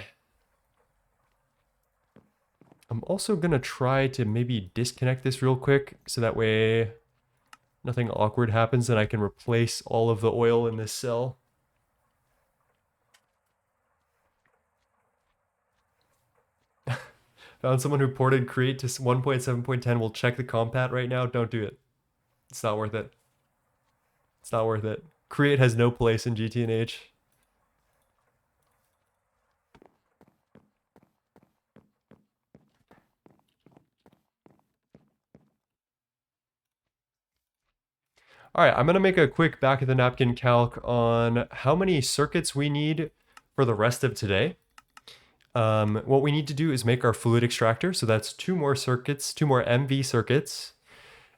I'm also gonna try to maybe disconnect this real quick so that way nothing awkward happens and I can replace all of the oil in this cell. Found someone who ported create to 1.7.10. Will check the compat right now. Don't do it. It's not worth it. It's not worth it. Create has no place in GTNH. All right, I'm gonna make a quick back of the napkin calc on how many circuits we need for the rest of today. What we need to do is make our fluid extractor. So that's 2 more circuits, 2 more MV circuits.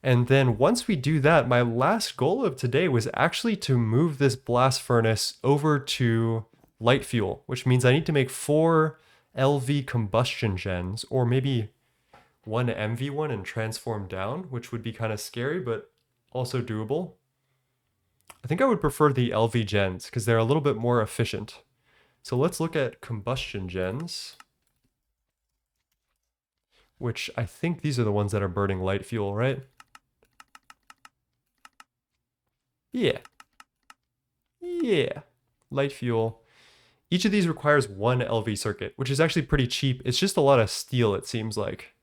And then once we do that, my last goal of today was actually to move this blast furnace over to light fuel, which means I need to make 4 LV combustion gens, or maybe 1 MV one and transform down, which would be kind of scary, but also doable. I think I would prefer the LV gens because they're a little bit more efficient. So let's look at combustion gens, which I think these are the ones that are burning light fuel, right? Yeah. Yeah. Light fuel. Each of these requires 1 LV circuit, which is actually pretty cheap. It's just a lot of steel, it seems like.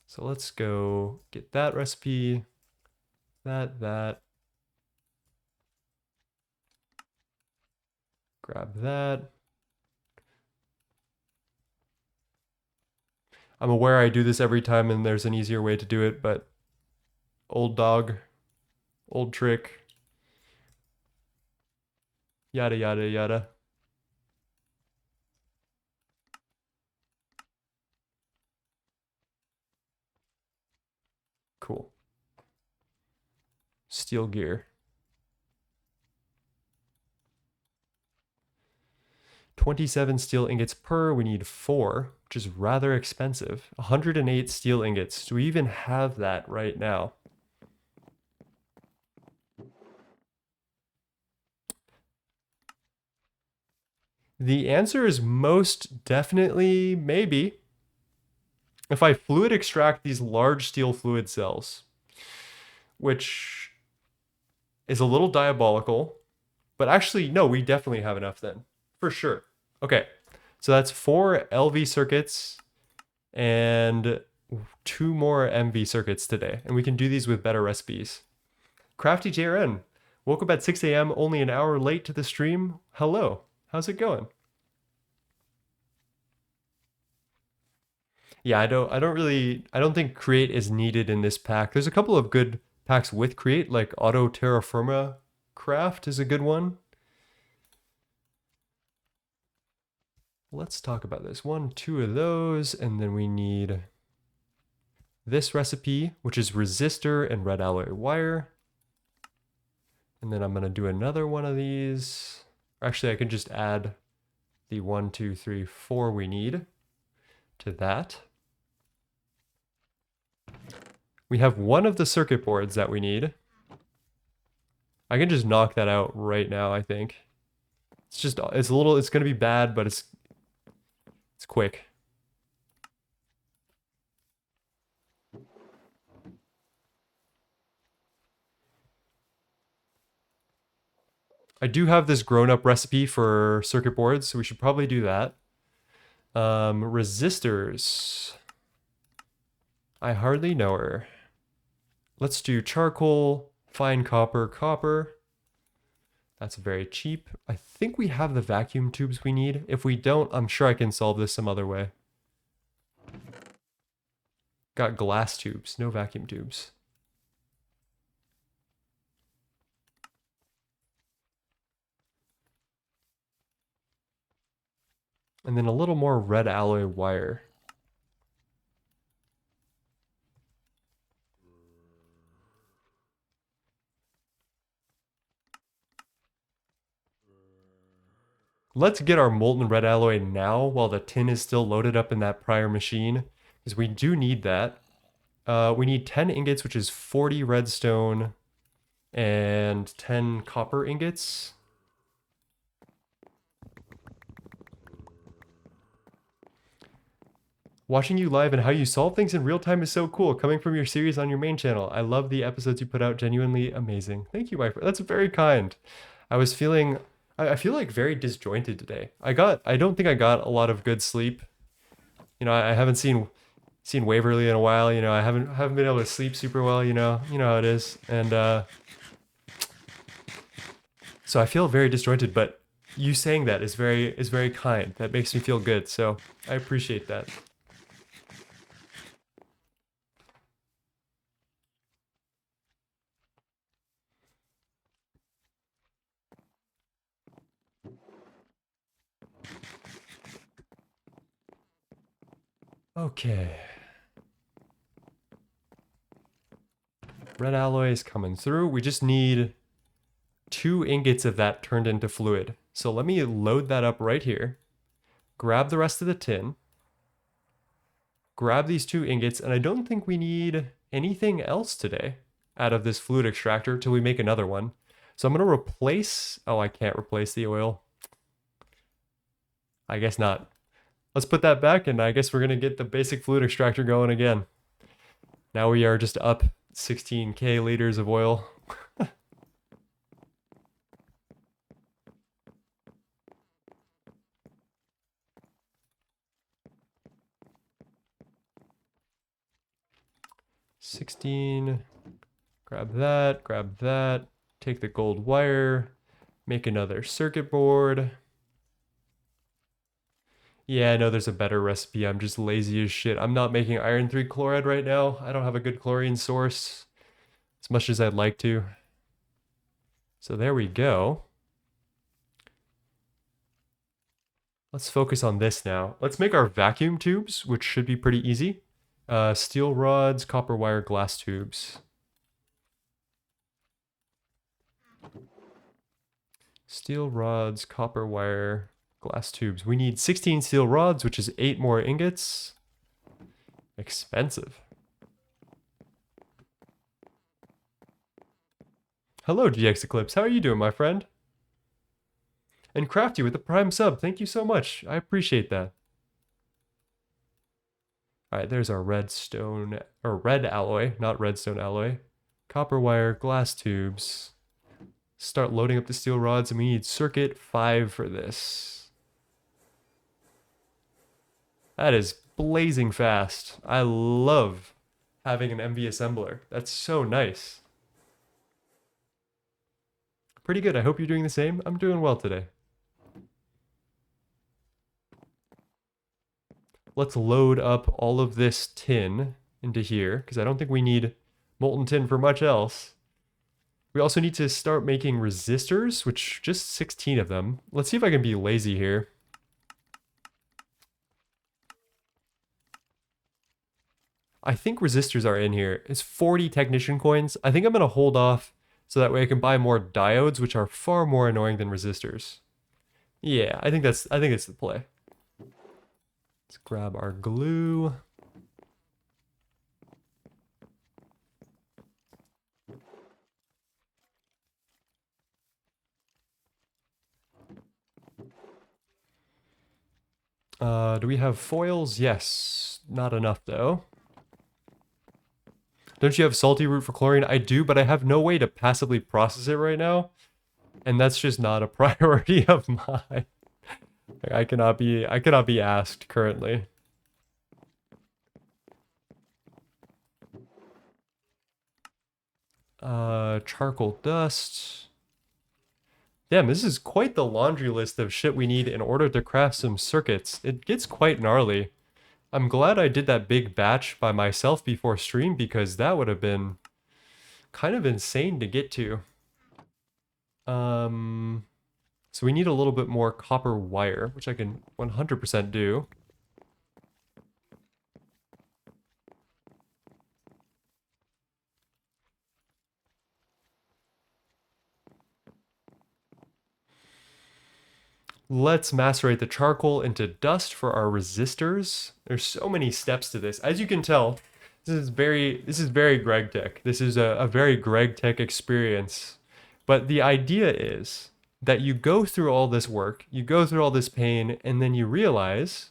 So let's go get that recipe, that. Grab that. I'm aware I do this every time and there's an easier way to do it, but old dog, old trick, yada, yada, yada. Cool. Steel gear. 27 steel ingots per. We need 4, which is rather expensive. 108 steel ingots. Do we even have that right now? The answer is most definitely maybe. If I fluid extract these large steel fluid cells, which is a little diabolical, but actually, no, we definitely have enough then, for sure. Okay, so that's 4 LV circuits and 2 more MV circuits today, and we can do these with better recipes. Crafty JRN, woke up at 6 a.m., only an hour late to the stream. Hello, how's it going? Yeah, I don't think create is needed in this pack. There's a couple of good packs with create, like Auto Terra Firma Craft is a good one. Let's talk about this. 1, 2 of those, and then we need this recipe, which is resistor and red alloy wire. And then I'm gonna do another one of these. Actually, I can just add the 1, 2, 3, 4 we need to that. We have one of the circuit boards that we need. I can just knock that out right now, I think. It's gonna be bad, but it's quick. I do have this grown-up recipe for circuit boards, so we should probably do that. Resistors. I hardly know her. Let's do charcoal, fine copper, copper. That's very cheap. I think we have the vacuum tubes we need. If we don't, I'm sure I can solve this some other way. Got glass tubes, no vacuum tubes. And then a little more red alloy wire. Let's get our molten red alloy now while the tin is still loaded up in that prior machine, because we do need that. We need 10 ingots, which is 40 redstone, and 10 copper ingots. Watching you live and how you solve things in real time is so cool. Coming from your series on your main channel, I love the episodes you put out. Genuinely amazing. Thank you, my friend. That's very kind. I feel like very disjointed today. I don't think I got a lot of good sleep. You know, I haven't seen Waverly in a while. You know, I haven't been able to sleep super well. You know how it is, and so I feel very disjointed. But you saying that is very kind. That makes me feel good. So I appreciate that. Okay. Red alloy is coming through. We just need 2 ingots of that turned into fluid. So let me load that up right here. Grab the rest of the tin. Grab these 2 ingots, and I don't think we need anything else today out of this fluid extractor till we make another one. So I'm going to replace... Oh, I can't replace the oil. I guess not. Let's put that back, and I guess we're going to get the basic fluid extractor going again. Now we are just up 16k liters of oil. Grab that, take the gold wire, make another circuit board. Yeah, I know there's a better recipe. I'm just lazy as shit. I'm not making iron 3 chloride right now. I don't have a good chlorine source as much as I'd like to. So there we go. Let's focus on this now. Let's make our vacuum tubes, which should be pretty easy. Steel rods, copper wire, glass tubes. Steel rods, copper wire, glass tubes. We need 16 steel rods, which is 8 more ingots. Expensive. Hello, GX Eclipse. How are you doing, my friend? And Crafty with the Prime sub. Thank you so much. I appreciate that. All right, there's our redstone, or red alloy, not redstone alloy. Copper wire, glass tubes. Start loading up the steel rods, and we need circuit 5 for this. That is blazing fast. I love having an MV assembler. That's so nice. Pretty good. I hope you're doing the same. I'm doing well today. Let's load up all of this tin into here, because I don't think we need molten tin for much else. We also need to start making resistors, which just 16 of them. Let's see if I can be lazy here. I think resistors are in here. It's 40 technician coins. I think I'm going to hold off so that way I can buy more diodes, which are far more annoying than resistors. Yeah, I think it's the play. Let's grab our glue. Do we have foils? Yes. Not enough, though. Don't you have salty root for chlorine? I do, but I have no way to passively process it right now. And that's just not a priority of mine. I cannot be asked currently. Charcoal dust. Damn, this is quite the laundry list of shit we need in order to craft some circuits. It gets quite gnarly. I'm glad I did that big batch by myself before stream because that would have been kind of insane to get to. So we need a little bit more copper wire, which I can 100% do. Let's macerate the charcoal into dust for our resistors. There's so many steps to this. As you can tell, this is very Greg Tech. This is a very Greg Tech experience. But the idea is that you go through all this work, you go through all this pain, and then you realize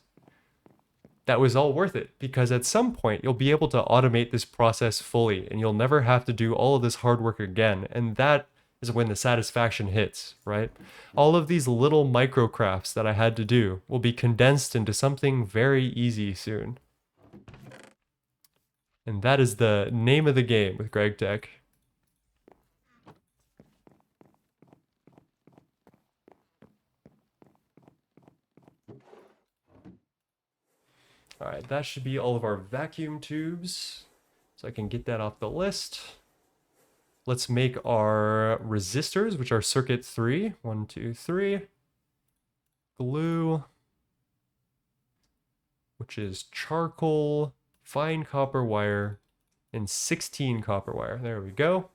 that was all worth it because at some point you'll be able to automate this process fully and you'll never have to do all of this hard work again. And that is when the satisfaction hits, right? All of these little micro crafts that I had to do will be condensed into something very easy soon. And that is the name of the game with Greg Tech. All right, that should be all of our vacuum tubes. So I can get that off the list. Let's make our resistors, which are circuit 3. 1, 2, 3. Glue. which is charcoal, fine copper wire, and 16 copper wire. There we go.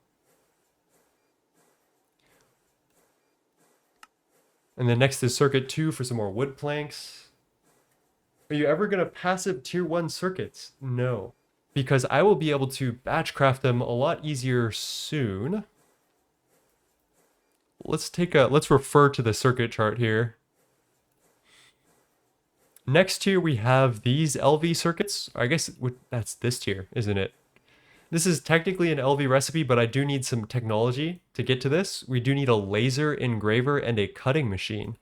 And then next is circuit 2 for some more wood planks. Are you ever going to passive tier 1 circuits? No, because I will be able to batch craft them a lot easier soon. Let's refer to the circuit chart here. Next tier we have these LV circuits. I guess that's this tier, isn't it? This is technically an LV recipe, but I do need some technology to get to this. We do need a laser engraver and a cutting machine.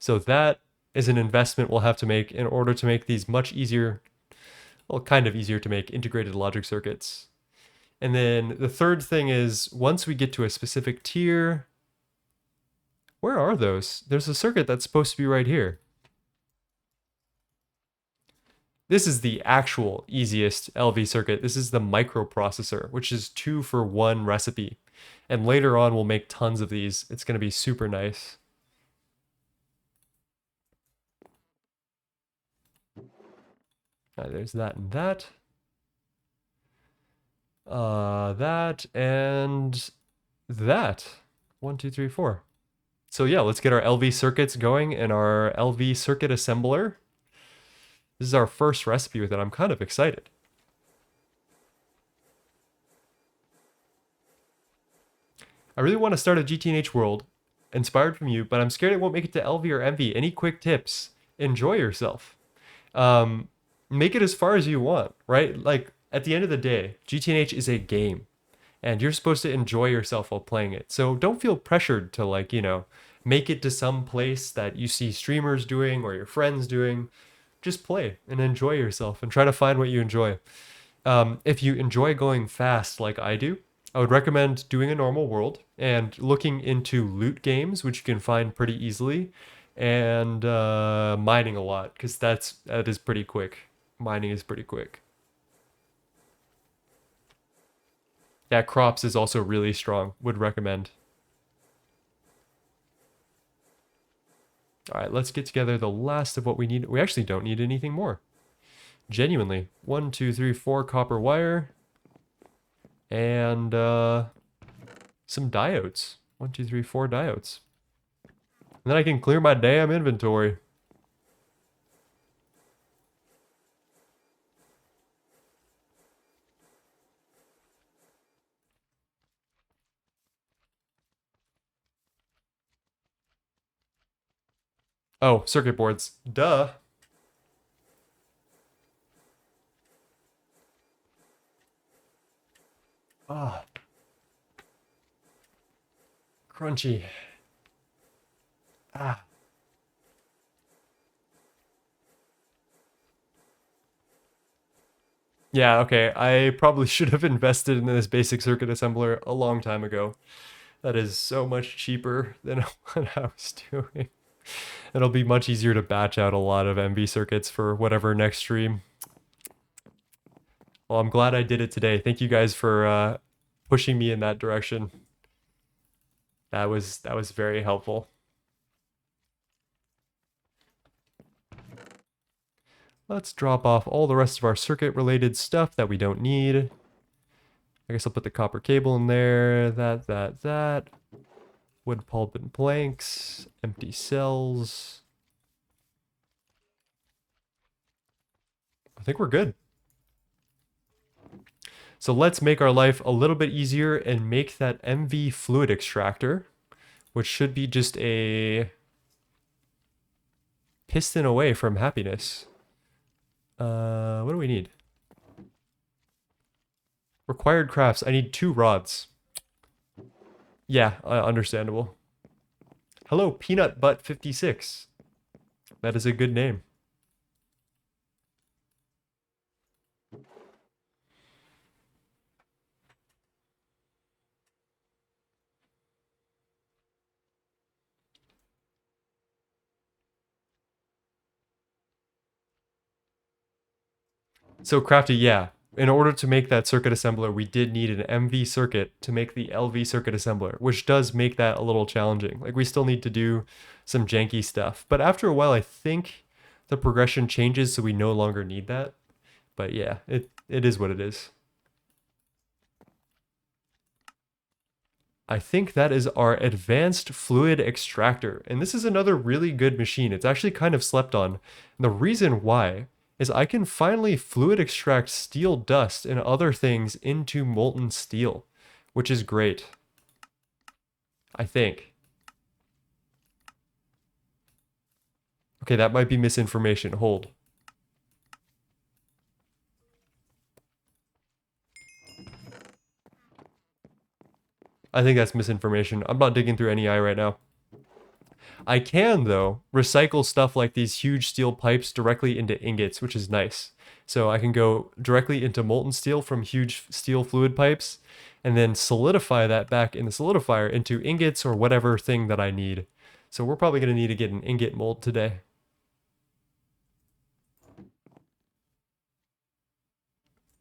So that is an investment we'll have to make in order to make these much easier, well, kind of easier to make integrated logic circuits. And then the third thing is once we get to a specific tier, where are those? There's a circuit that's supposed to be right here. This is the actual easiest LV circuit. This is the microprocessor, which is 2 for 1 recipe. And later on, we'll make tons of these. It's going to be super nice. There's that and that. That and that. 1, 2, 3, 4. So yeah, let's get our LV circuits going in our LV circuit assembler. This is our first recipe with it. I'm kind of excited. I really want to start a GTNH world inspired from you, but I'm scared it won't make it to LV or MV. Any quick tips? Enjoy yourself. Make it as far as you want, right? Like at the end of the day, GTNH is a game and you're supposed to enjoy yourself while playing it. So don't feel pressured to like, make it to some place that you see streamers doing or your friends doing. Just play and enjoy yourself and try to find what you enjoy. If you enjoy going fast like I do, I would recommend doing a normal world and looking into loot games, which you can find pretty easily, and mining a lot, because that is pretty quick. Mining is pretty quick. Yeah, crops is also really strong. Would recommend. All right, let's get together the last of what we need. We actually don't need anything more. Genuinely. 1, 2, 3, 4 copper wire. And some diodes. 1, 2, 3, 4 diodes. And then I can clear my damn inventory. Oh, circuit boards. Duh. Ah. Crunchy. Ah. Yeah, okay. I probably should have invested in this basic circuit assembler a long time ago. That is so much cheaper than what I was doing. It'll be much easier to batch out a lot of MV circuits for whatever next stream. Well, I'm glad I did it today. Thank you guys for pushing me in that direction. That was very helpful. Let's drop off all the rest of our circuit related stuff that we don't need. I guess I'll put the copper cable in there, that. Wood pulp and planks, empty cells. I think we're good. So let's make our life a little bit easier and make that MV fluid extractor, which should be just a piston away from happiness. What do we need? Required crafts. I need 2 rods. Yeah, understandable. Hello, Peanut Butt 56. That is a good name. So Crafty, yeah. In order to make that circuit assembler, we did need an MV circuit to make the LV circuit assembler, which does make that a little challenging. Like we still need to do some janky stuff. But after a while, I think the progression changes so we no longer need that. But yeah, it is what it is. I think that is our advanced fluid extractor. And this is another really good machine. It's actually kind of slept on. And the reason why is I can finally fluid extract steel dust and other things into molten steel, which is great. I think. Okay, that might be misinformation. Hold. I think that's misinformation. I'm not digging through any eye right now. I can, though, recycle stuff like these huge steel pipes directly into ingots, which is nice. So I can go directly into molten steel from huge steel fluid pipes and then solidify that back in the solidifier into ingots or whatever thing that I need. So we're probably going to need to get an ingot mold today.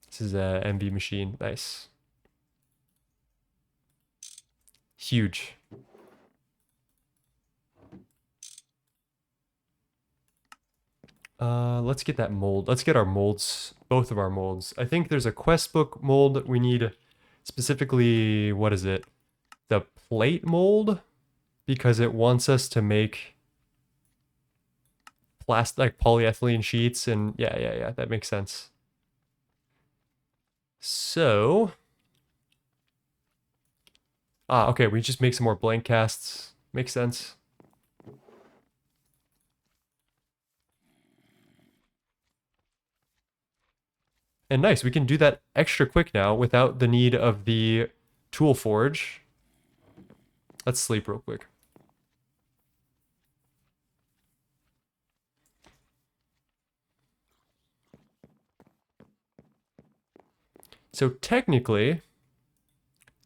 This is a MB machine. Nice. Huge. Let's get that mold. Let's get our molds, both of our molds. I think there's a quest book mold that we need specifically, what is it? The plate mold, because it wants us to make plastic, like polyethylene sheets, and yeah, that makes sense. So, okay, we just make some more blank casts. Makes sense. And nice, we can do that extra quick now without the need of the tool forge. Let's sleep real quick. So technically,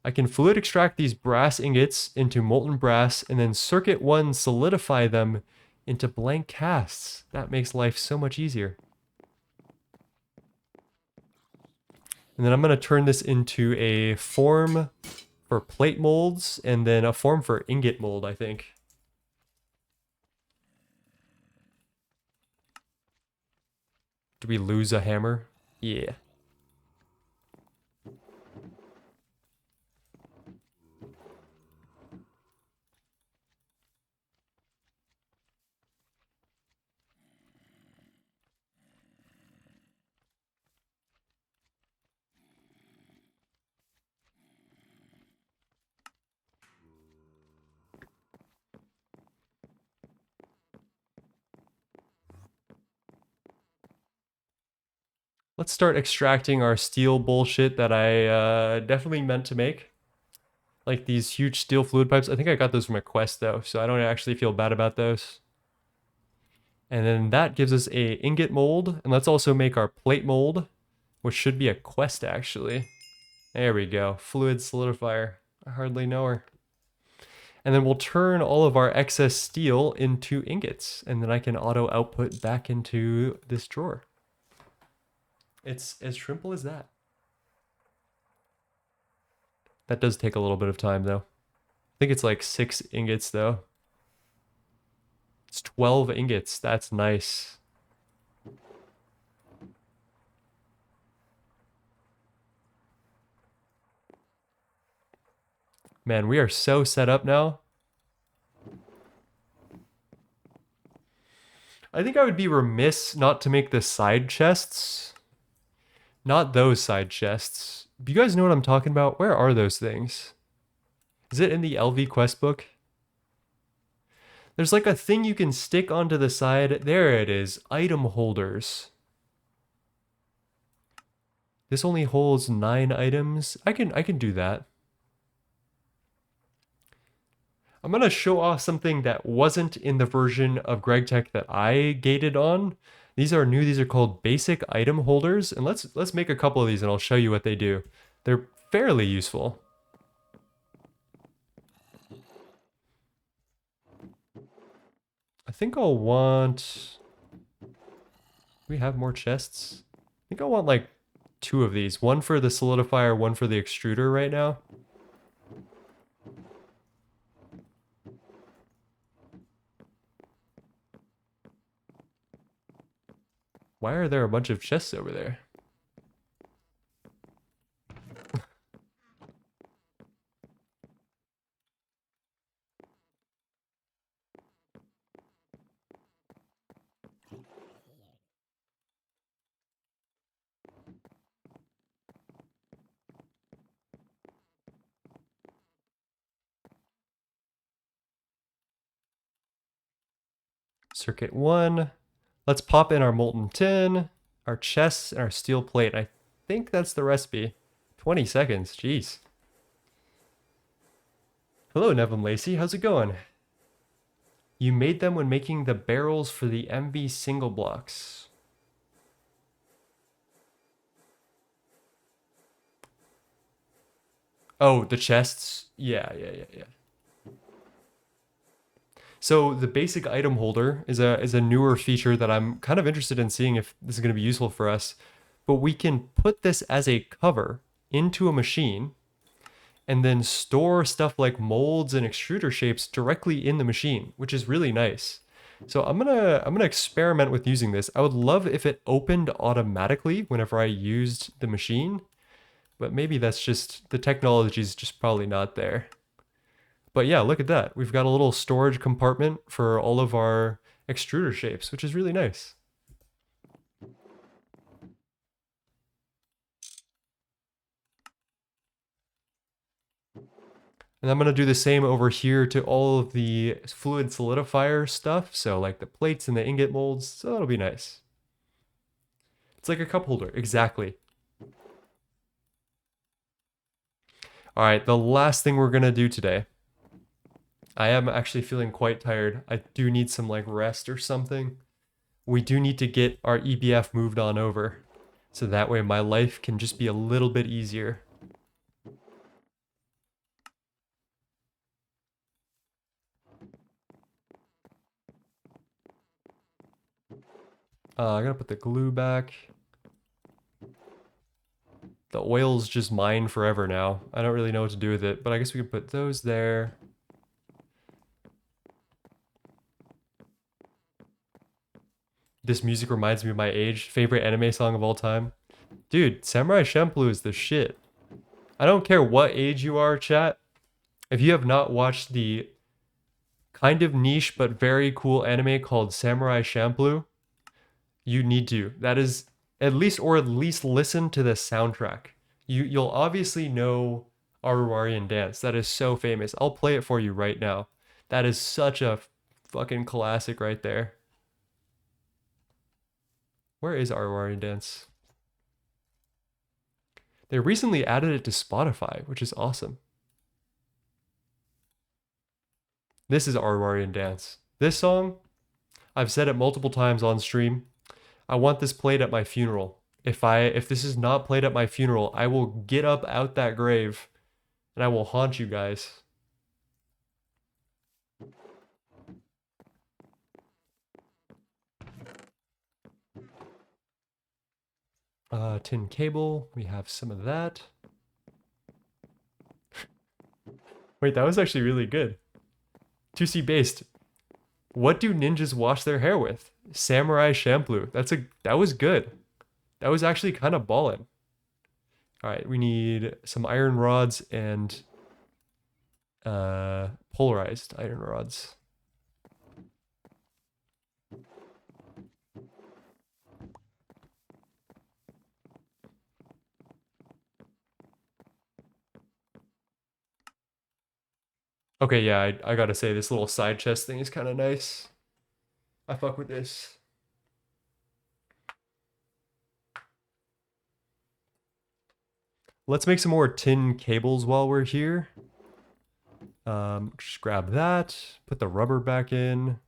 I can fluid extract these brass ingots into molten brass and then circuit one solidify them into blank casts. That makes life so much easier. And then I'm going to turn this into a form for plate molds and then a form for ingot mold, I think. Do we lose a hammer? Yeah. Let's start extracting our steel bullshit that I definitely meant to make. Like these huge steel fluid pipes. I think I got those from a quest though, so I don't actually feel bad about those. And then that gives us a ingot mold. And let's also make our plate mold, which should be a quest actually. There we go. Fluid solidifier. I hardly know her. And then we'll turn all of our excess steel into ingots. And then I can auto output back into this drawer. It's as simple as that. That does take a little bit of time though. I think it's like 6 ingots though. It's 12 ingots. That's nice. Man, we are so set up now. I think I would be remiss not to make the side chests. Not those side chests. Do you guys know what I'm talking about? Where are those things? Is it in the LV quest book? There's like a thing you can stick onto the side. There it is. Item holders. This only holds 9 items. I can do that. I'm going to show off something that wasn't in the version of GregTech that I gated on. These are new. These are called basic item holders. And let's make a couple of these and I'll show you what they do. They're fairly useful. I think I'll want... we have more chests? I think I want like 2 of these. One for the solidifier, one for the extruder right now. Why are there a bunch of chests over there? Circuit 1. Let's pop in our molten tin, our chests, and our steel plate. I think that's the recipe. 20 seconds, jeez. Hello, Nevin Lacey, how's it going? You made them when making the barrels for the MV single blocks. Oh, the chests? Yeah. So the basic item holder is a newer feature that I'm kind of interested in seeing if this is going to be useful for us. But we can put this as a cover into a machine and then store stuff like molds and extruder shapes directly in the machine, which is really nice. So I'm gonna experiment with using this. I would love if it opened automatically whenever I used the machine, but maybe that's just the technology is just probably not there. But yeah, look at that. We've got a little storage compartment for all of our extruder shapes, which is really nice. And I'm going to do the same over here to all of the fluid solidifier stuff. So like the plates and the ingot molds. So that'll be nice. It's like a cup holder. Exactly. All right. The last thing we're going to do today. I am actually feeling quite tired. I do need some like rest or something. We do need to get our EBF moved on over. So that way my life can just be a little bit easier. I gotta put the glue back. The oil's just mine forever now. I don't really know what to do with it, but I guess we can put those there. This music reminds me of my age. Favorite anime song of all time. Dude, Samurai Champloo is the shit. I don't care what age you are, chat. If you have not watched the kind of niche but very cool anime called Samurai Champloo, you need to. That is at least listen to the soundtrack. You'll obviously know Aruarian Dance. That is so famous. I'll play it for you right now. That is such a fucking classic right there. Where is Aruarian Dance? They recently added it to Spotify, which is awesome. This is Aruarian Dance. This song, I've said it multiple times on stream. I want this played at my funeral. If this is not played at my funeral, I will get up out that grave and I will haunt you guys. Tin cable, we have some of that. Wait, that was actually really good. 2C based. What do ninjas wash their hair with? Samurai Champloo. That was good. That was actually kind of ballin'. All right, we need some iron rods and polarized iron rods. Okay, yeah, I gotta say this little side chest thing is kind of nice. I fuck with this. Let's make some more tin cables while we're here. Just grab that, put the rubber back in.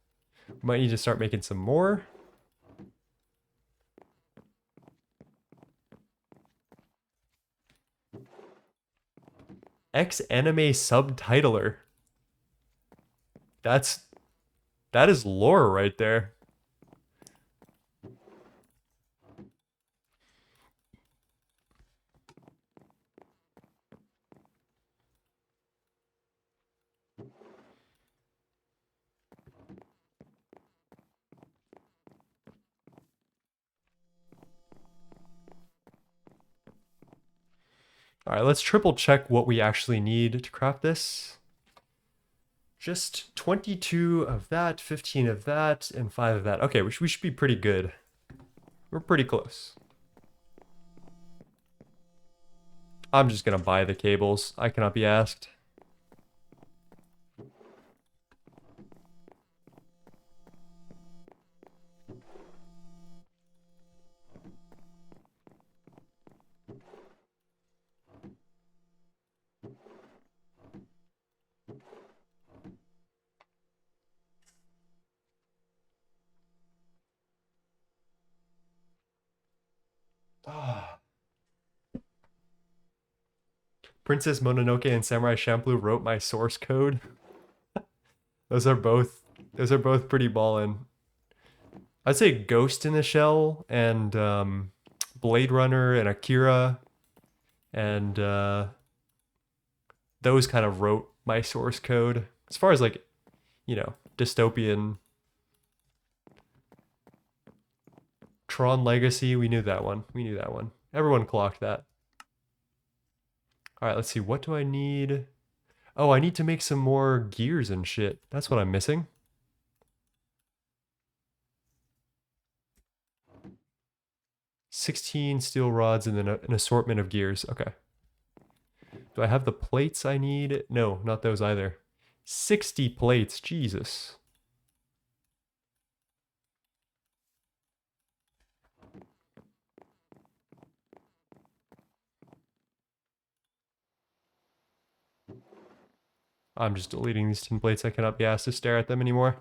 Might need to start making some more. X anime subtitler. That is lore right there. All right, let's triple check what we actually need to craft this. Just 22 of that, 15 of that, and 5 of that. Okay, we should be pretty good. We're pretty close. I'm just gonna buy the cables. I cannot be asked. Ah. Princess Mononoke and Samurai Champloo wrote my source code. Those are both pretty ballin'. I'd say Ghost in the Shell and Blade Runner and Akira and those kind of wrote my source code. As far as like, you know, dystopian Tron Legacy, we knew that one. We knew that one. Everyone clocked that. All right, let's see. What do I need? Oh, I need to make some more gears and shit. That's what I'm missing. 16 steel rods and then an assortment of gears. Okay. Do I have the plates I need? No, not those either. 60 plates. Jesus. I'm just deleting these tin plates. I cannot be asked to stare at them anymore.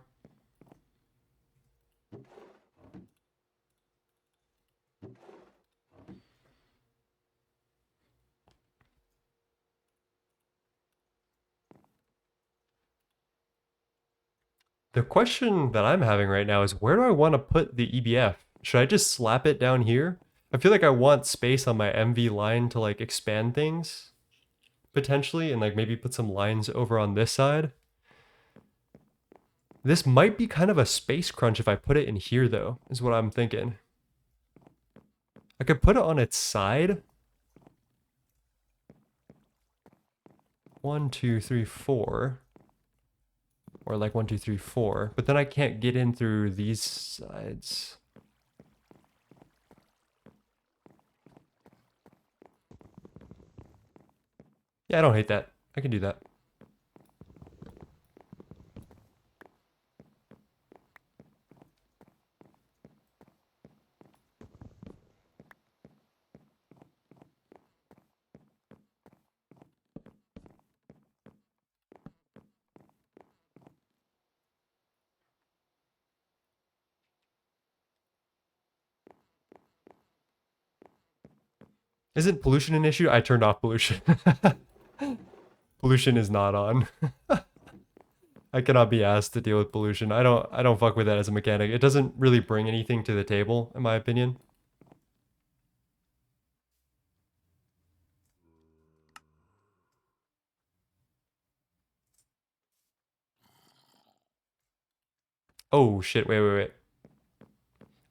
The question that I'm having right now is where do I want to put the EBF? Should I just slap it down here? I feel like I want space on my MV line to like expand things potentially and like maybe put some lines over on this side. This might be kind of a space crunch if I put it in here though, is what I'm thinking. I could put it on its side. 1, 2, 3, 4. Or like 1, 2, 3, 4. But then I can't get in through these sides. Yeah, I don't hate that. I can do that. Isn't pollution an issue? I turned off pollution. Pollution is not on. I cannot be asked to deal with pollution. I don't fuck with that as a mechanic. It doesn't really bring anything to the table, in my opinion. Oh shit, wait.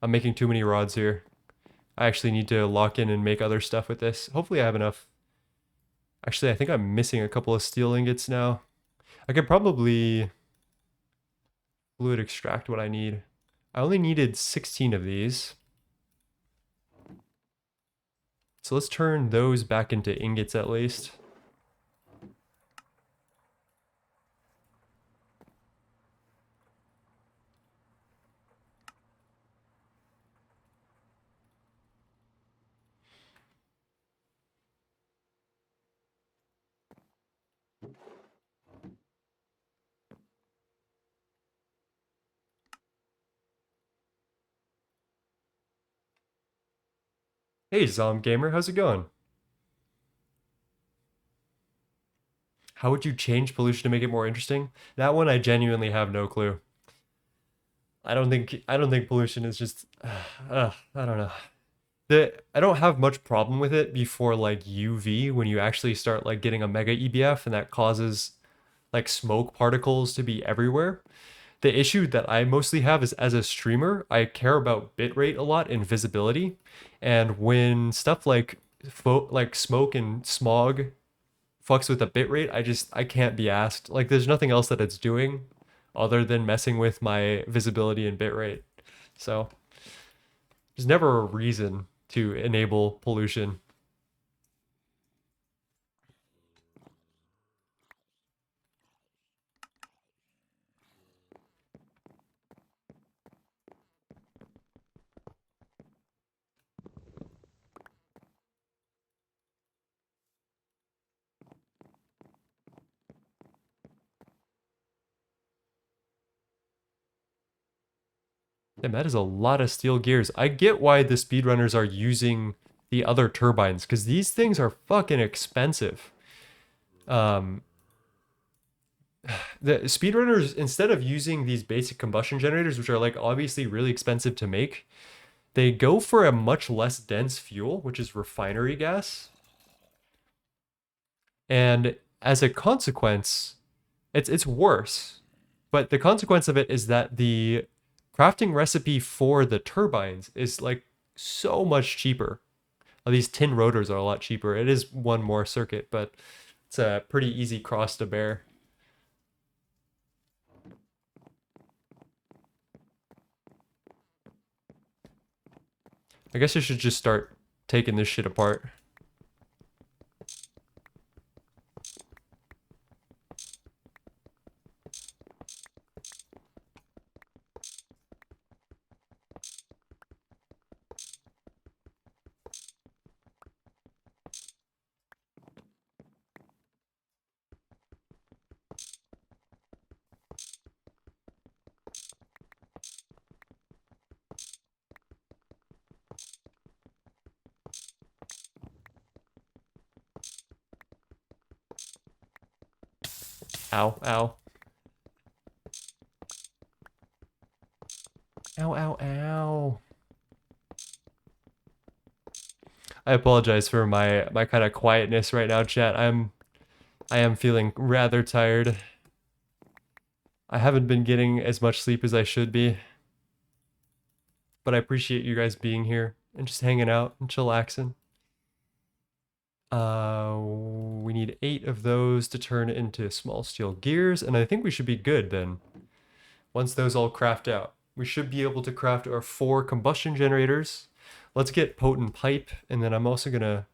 I'm making too many rods here. I actually need to lock in and make other stuff with this. Hopefully I have enough. Actually, I think I'm missing a couple of steel ingots now. I could probably fluid extract what I need. I only needed 16 of these. So let's turn those back into ingots at least. Hey, Zom Gamer, how's it going? How would you change pollution to make it more interesting? That one I genuinely have no clue. I don't think pollution is just I don't know. I don't have much problem with it before like UV when you actually start like getting a mega EBF and that causes like smoke particles to be everywhere. The issue that I mostly have is as a streamer, I care about bitrate a lot and visibility. And when stuff like like smoke and smog fucks with the bitrate, I can't be asked. Like there's nothing else that it's doing other than messing with my visibility and bitrate. So there's never a reason to enable pollution. And that is a lot of steel gears. I get why the speedrunners are using the other turbines, because these things are fucking expensive. Um, the speedrunners, instead of using these basic combustion generators, which are like obviously really expensive to make, they go for a much less dense fuel, which is refinery gas. And as a consequence, it's worse. But the consequence of it is that the crafting recipe for the turbines is like so much cheaper. These tin rotors are a lot cheaper. It is one more circuit, but it's a pretty easy cross to bear. I guess I should just start taking this shit apart. Ow, ow. Ow, ow, ow. I apologize for my kind of quietness right now, chat. I am feeling rather tired. I haven't been getting as much sleep as I should be. But I appreciate you guys being here and just hanging out and chillaxing. We need 8 of those to turn into small steel gears, and I think we should be good then. Once those all craft out, we should be able to craft our 4 combustion generators. Let's get potent pipe, and then I'm also gonna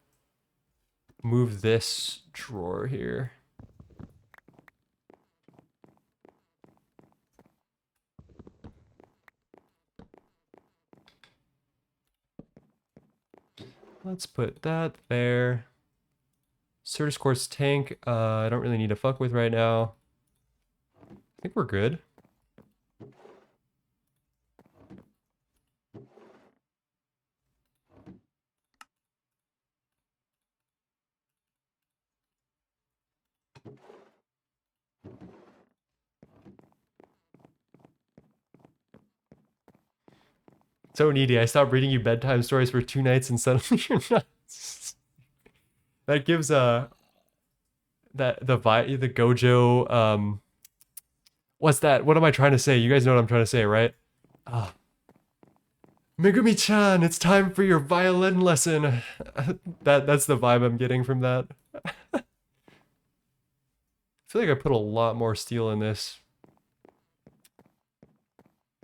move this drawer here. Let's put that there. Certus quartz tank, I don't really need to fuck with right now. I think we're good. So needy. I stopped reading you bedtime stories for 2 nights and suddenly you're not. That gives that the Gojo what's that? What am I trying to say? You guys know what I'm trying to say, right? Megumi-chan, it's time for your violin lesson. That's the vibe I'm getting from that. I feel like I put a lot more steel in this.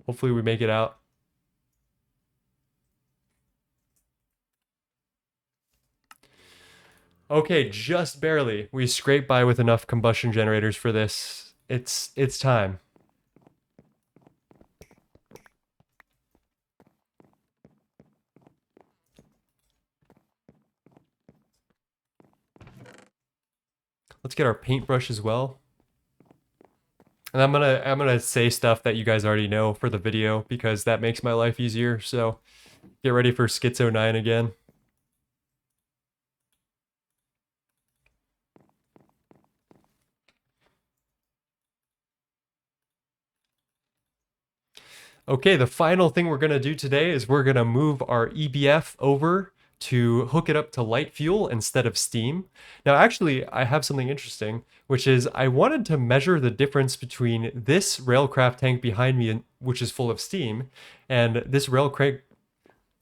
Hopefully we make it out. Okay, just barely. We scraped by with enough combustion generators for this. It's time. Let's get our paintbrush as well. And I'm gonna say stuff that you guys already know for the video because that makes my life easier. So get ready for Schizo 9 again. Okay, the final thing we're gonna do today is we're gonna move our EBF over to hook it up to light fuel instead of steam. Now, actually, I have something interesting, which is I wanted to measure the difference between this railcraft tank behind me, which is full of steam, and this railcraft,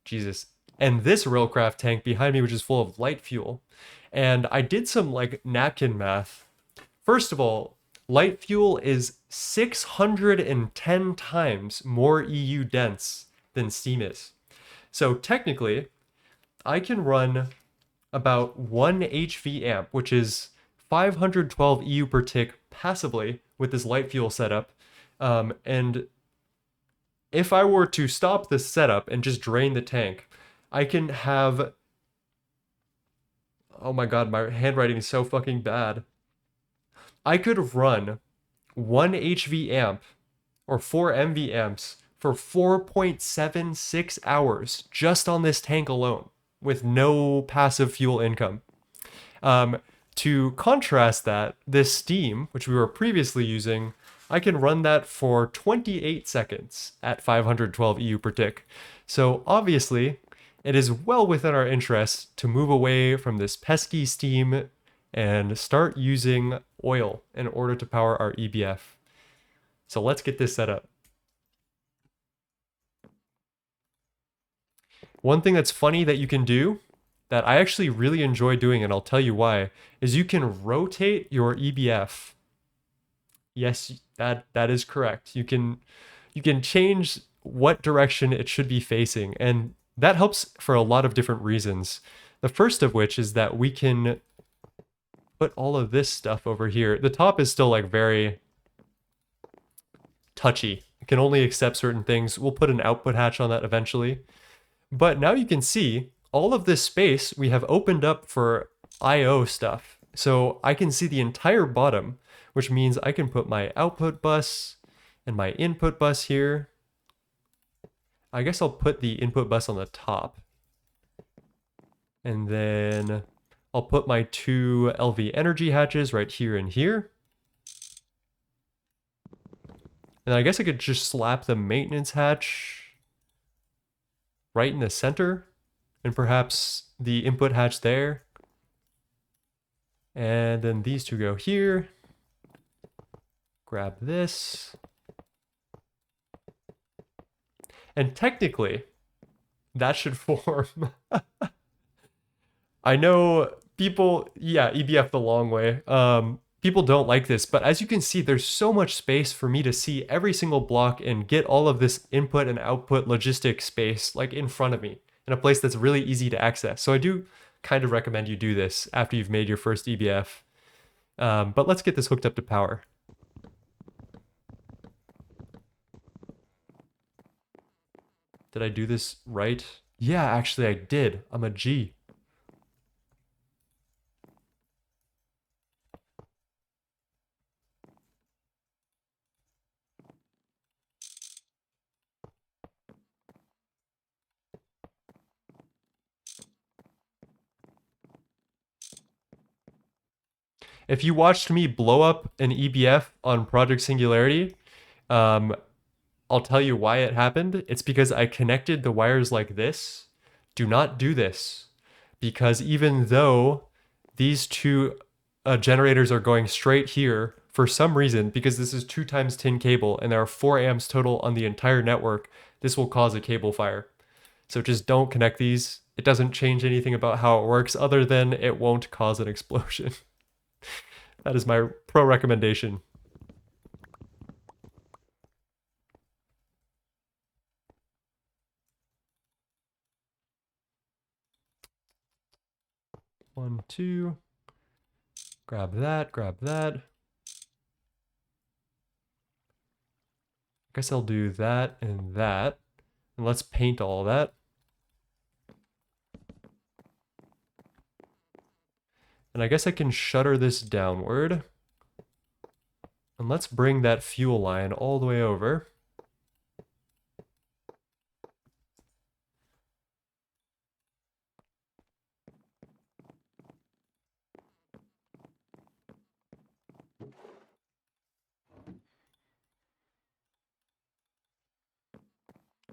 Jesus, and this railcraft tank behind me, which is full of light fuel. And I did some like napkin math. First of all, light fuel is 610 times more EU dense than steam is. So technically, I can run about 1 HV amp, which is 512 EU per tick passively with this light fuel setup. And if I were to stop this setup and just drain the tank, I can have. Oh my god, my handwriting is so fucking bad. I could run 1 HV amp or 4 MV amps for 4.76 hours just on this tank alone with no passive fuel income. Um, to contrast that, this steam, which we were previously using, I can run that for 28 seconds at 512 EU per tick. So obviously, it is well within our interest to move away from this pesky steam and start using oil in order to power our EBF. So let's get this set up. One thing that's funny that you can do that I actually really enjoy doing, and I'll tell you why, is you can rotate your EBF. Yes, that is correct. You can change what direction it should be facing, and that helps for a lot of different reasons. The first of which is that we can put all of this stuff over here. The top is still like very touchy. It can only accept certain things. We'll put an output hatch on that eventually. But now you can see all of this space we have opened up for I/O stuff. So I can see the entire bottom, which means I can put my output bus and my input bus here. I guess I'll put the input bus on the top. And then I'll put my 2 LV energy hatches right here and here. And I guess I could just slap the maintenance hatch right in the center, and perhaps the input hatch there. And then these two go here. Grab this. And technically, that should form. I know people, yeah, EBF the long way. People don't like this, but as you can see, there's so much space for me to see every single block and get all of this input and output logistic space like in front of me in a place that's really easy to access. So I do kind of recommend you do this after you've made your first EBF. But let's get this hooked up to power. Did I do this right? Yeah, actually I did. I'm a G. If you watched me blow up an EBF on Project Singularity, I'll tell you why it happened. It's because I connected the wires like this. Do not do this, because even though these two generators are going straight here, for some reason, because this is 2 times 10 cable and there are 4 amps total on the entire network, this will cause a cable fire. So just don't connect these. It doesn't change anything about how it works other than it won't cause an explosion. That is my pro recommendation. One, two. Grab that, grab that. I guess I'll do that and that. And let's paint all that. And I guess I can shutter this downward. And let's bring that fuel line all the way over.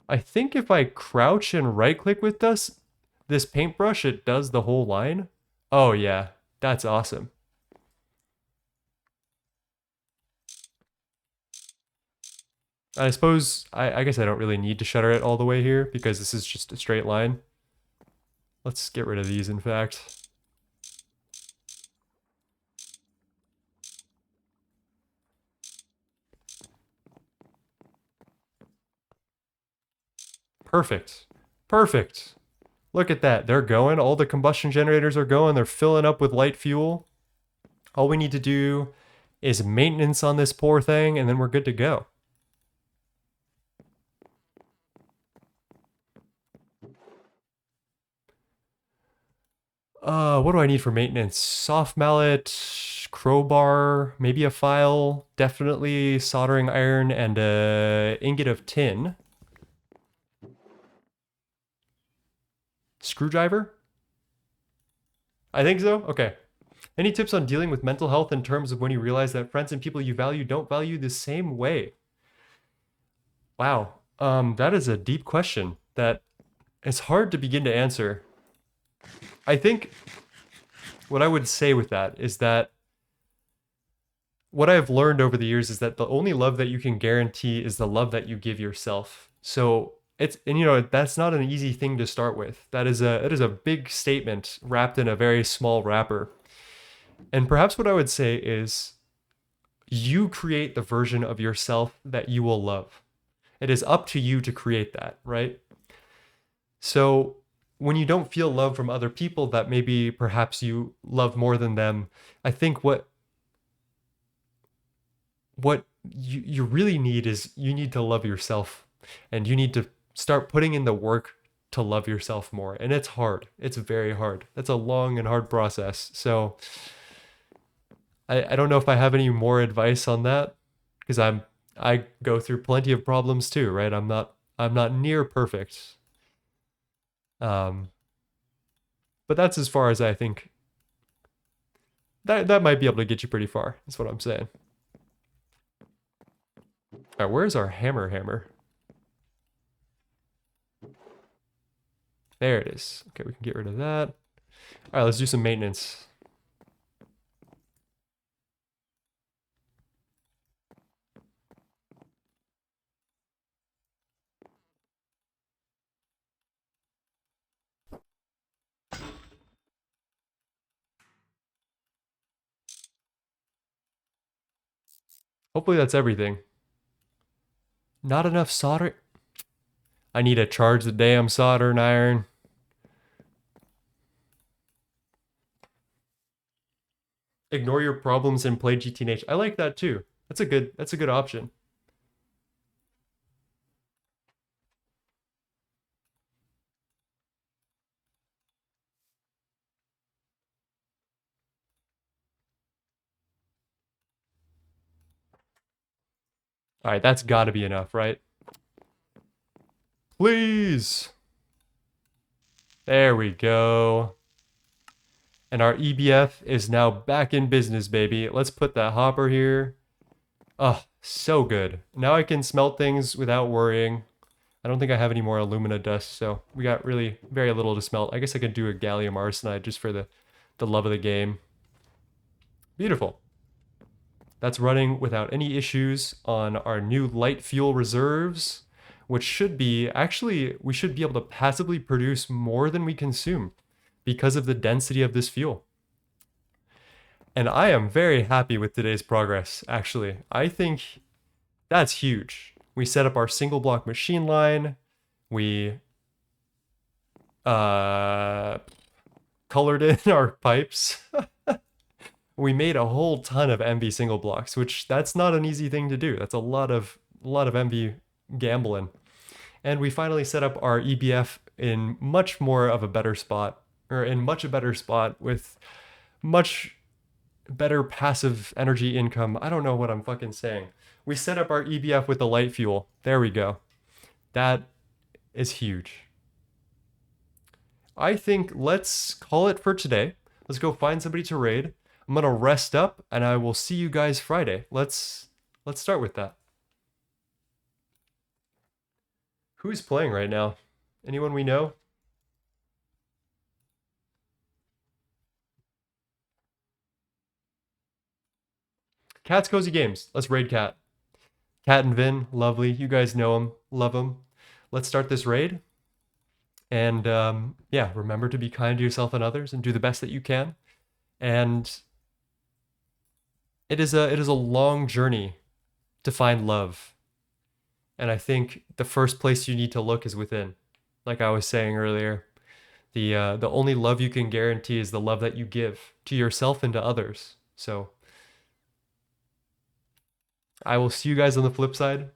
I think if I crouch and right click with this paintbrush, it does the whole line. Oh yeah, that's awesome. I suppose, I guess I don't really need to shutter it all the way here because this is just a straight line. Let's get rid of these, in fact. Perfect. Perfect. Look at that. They're going. All the combustion generators are going. They're filling up with light fuel. All we need to do is maintenance on this poor thing, and then we're good to go. What do I need for maintenance? Soft mallet, crowbar, maybe a file, definitely soldering iron, and a ingot of tin. Screwdriver? I think so. Okay. Any tips on dealing with mental health in terms of when you realize that friends and people you value don't value the same way? Wow. That is a deep question that it's hard to begin to answer. I think what I would say with that is that what I've learned over the years is that the only love that you can guarantee is the love that you give yourself. So it's, and you know, that's not an easy thing to start with. That is a big statement wrapped in a very small wrapper. And perhaps what I would say is you create the version of yourself that you will love. It is up to you to create that, right? So when you don't feel love from other people that maybe perhaps you love more than them, I think what you really need is you need to love yourself, and you need to start putting in the work to love yourself more. And it's hard. It's very hard. That's a long and hard process. So I don't know if I have any more advice on that, because I go through plenty of problems too, right? I'm not near perfect. Um, but that's as far as I think that might be able to get you pretty far. That's what I'm saying. All right, where's our hammer? There it is. Okay, we can get rid of that. All right, let's do some maintenance. Hopefully that's everything. Not enough solder. I need to charge the damn soldering iron. Ignore your problems and play GTNH. I like that too. That's a good option. All right, that's got to be enough, right? Please. There we go. And our EBF is now back in business, baby. Let's put that hopper here. Oh, so good. Now I can smelt things without worrying. I don't think I have any more alumina dust, so we got really very little to smelt. I guess I could do a gallium arsenide just for the love of the game. Beautiful. That's running without any issues on our new light fuel reserves, which should be, actually, we should be able to passively produce more than we consume because of the density of this fuel. And I am very happy with today's progress, actually. I think that's huge. We set up our single block machine line. We colored in our pipes. We made a whole ton of MV single blocks, which that's not an easy thing to do. That's a lot of MV gambling. And we finally set up our EBF in much more of a better spot, or in much a better spot with much better passive energy income. I don't know what I'm fucking saying. We set up our EBF with the light fuel. There we go. That is huge. I think let's call it for today. Let's go find somebody to raid. I'm gonna rest up, and I will see you guys Friday. Let's start with that. Who's playing right now? Anyone we know? Cat's Cozy Games. Let's raid Cat. Cat and Vin, lovely. You guys know him, love him. Let's start this raid. And yeah, remember to be kind to yourself and others and do the best that you can. And it is a long journey to find love. And I think the first place you need to look is within. Like I was saying earlier, the only love you can guarantee is the love that you give to yourself and to others. So I will see you guys on the flip side.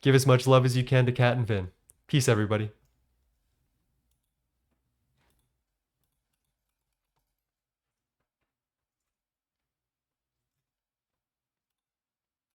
Give as much love as you can to Kat and Vin. Peace, everybody.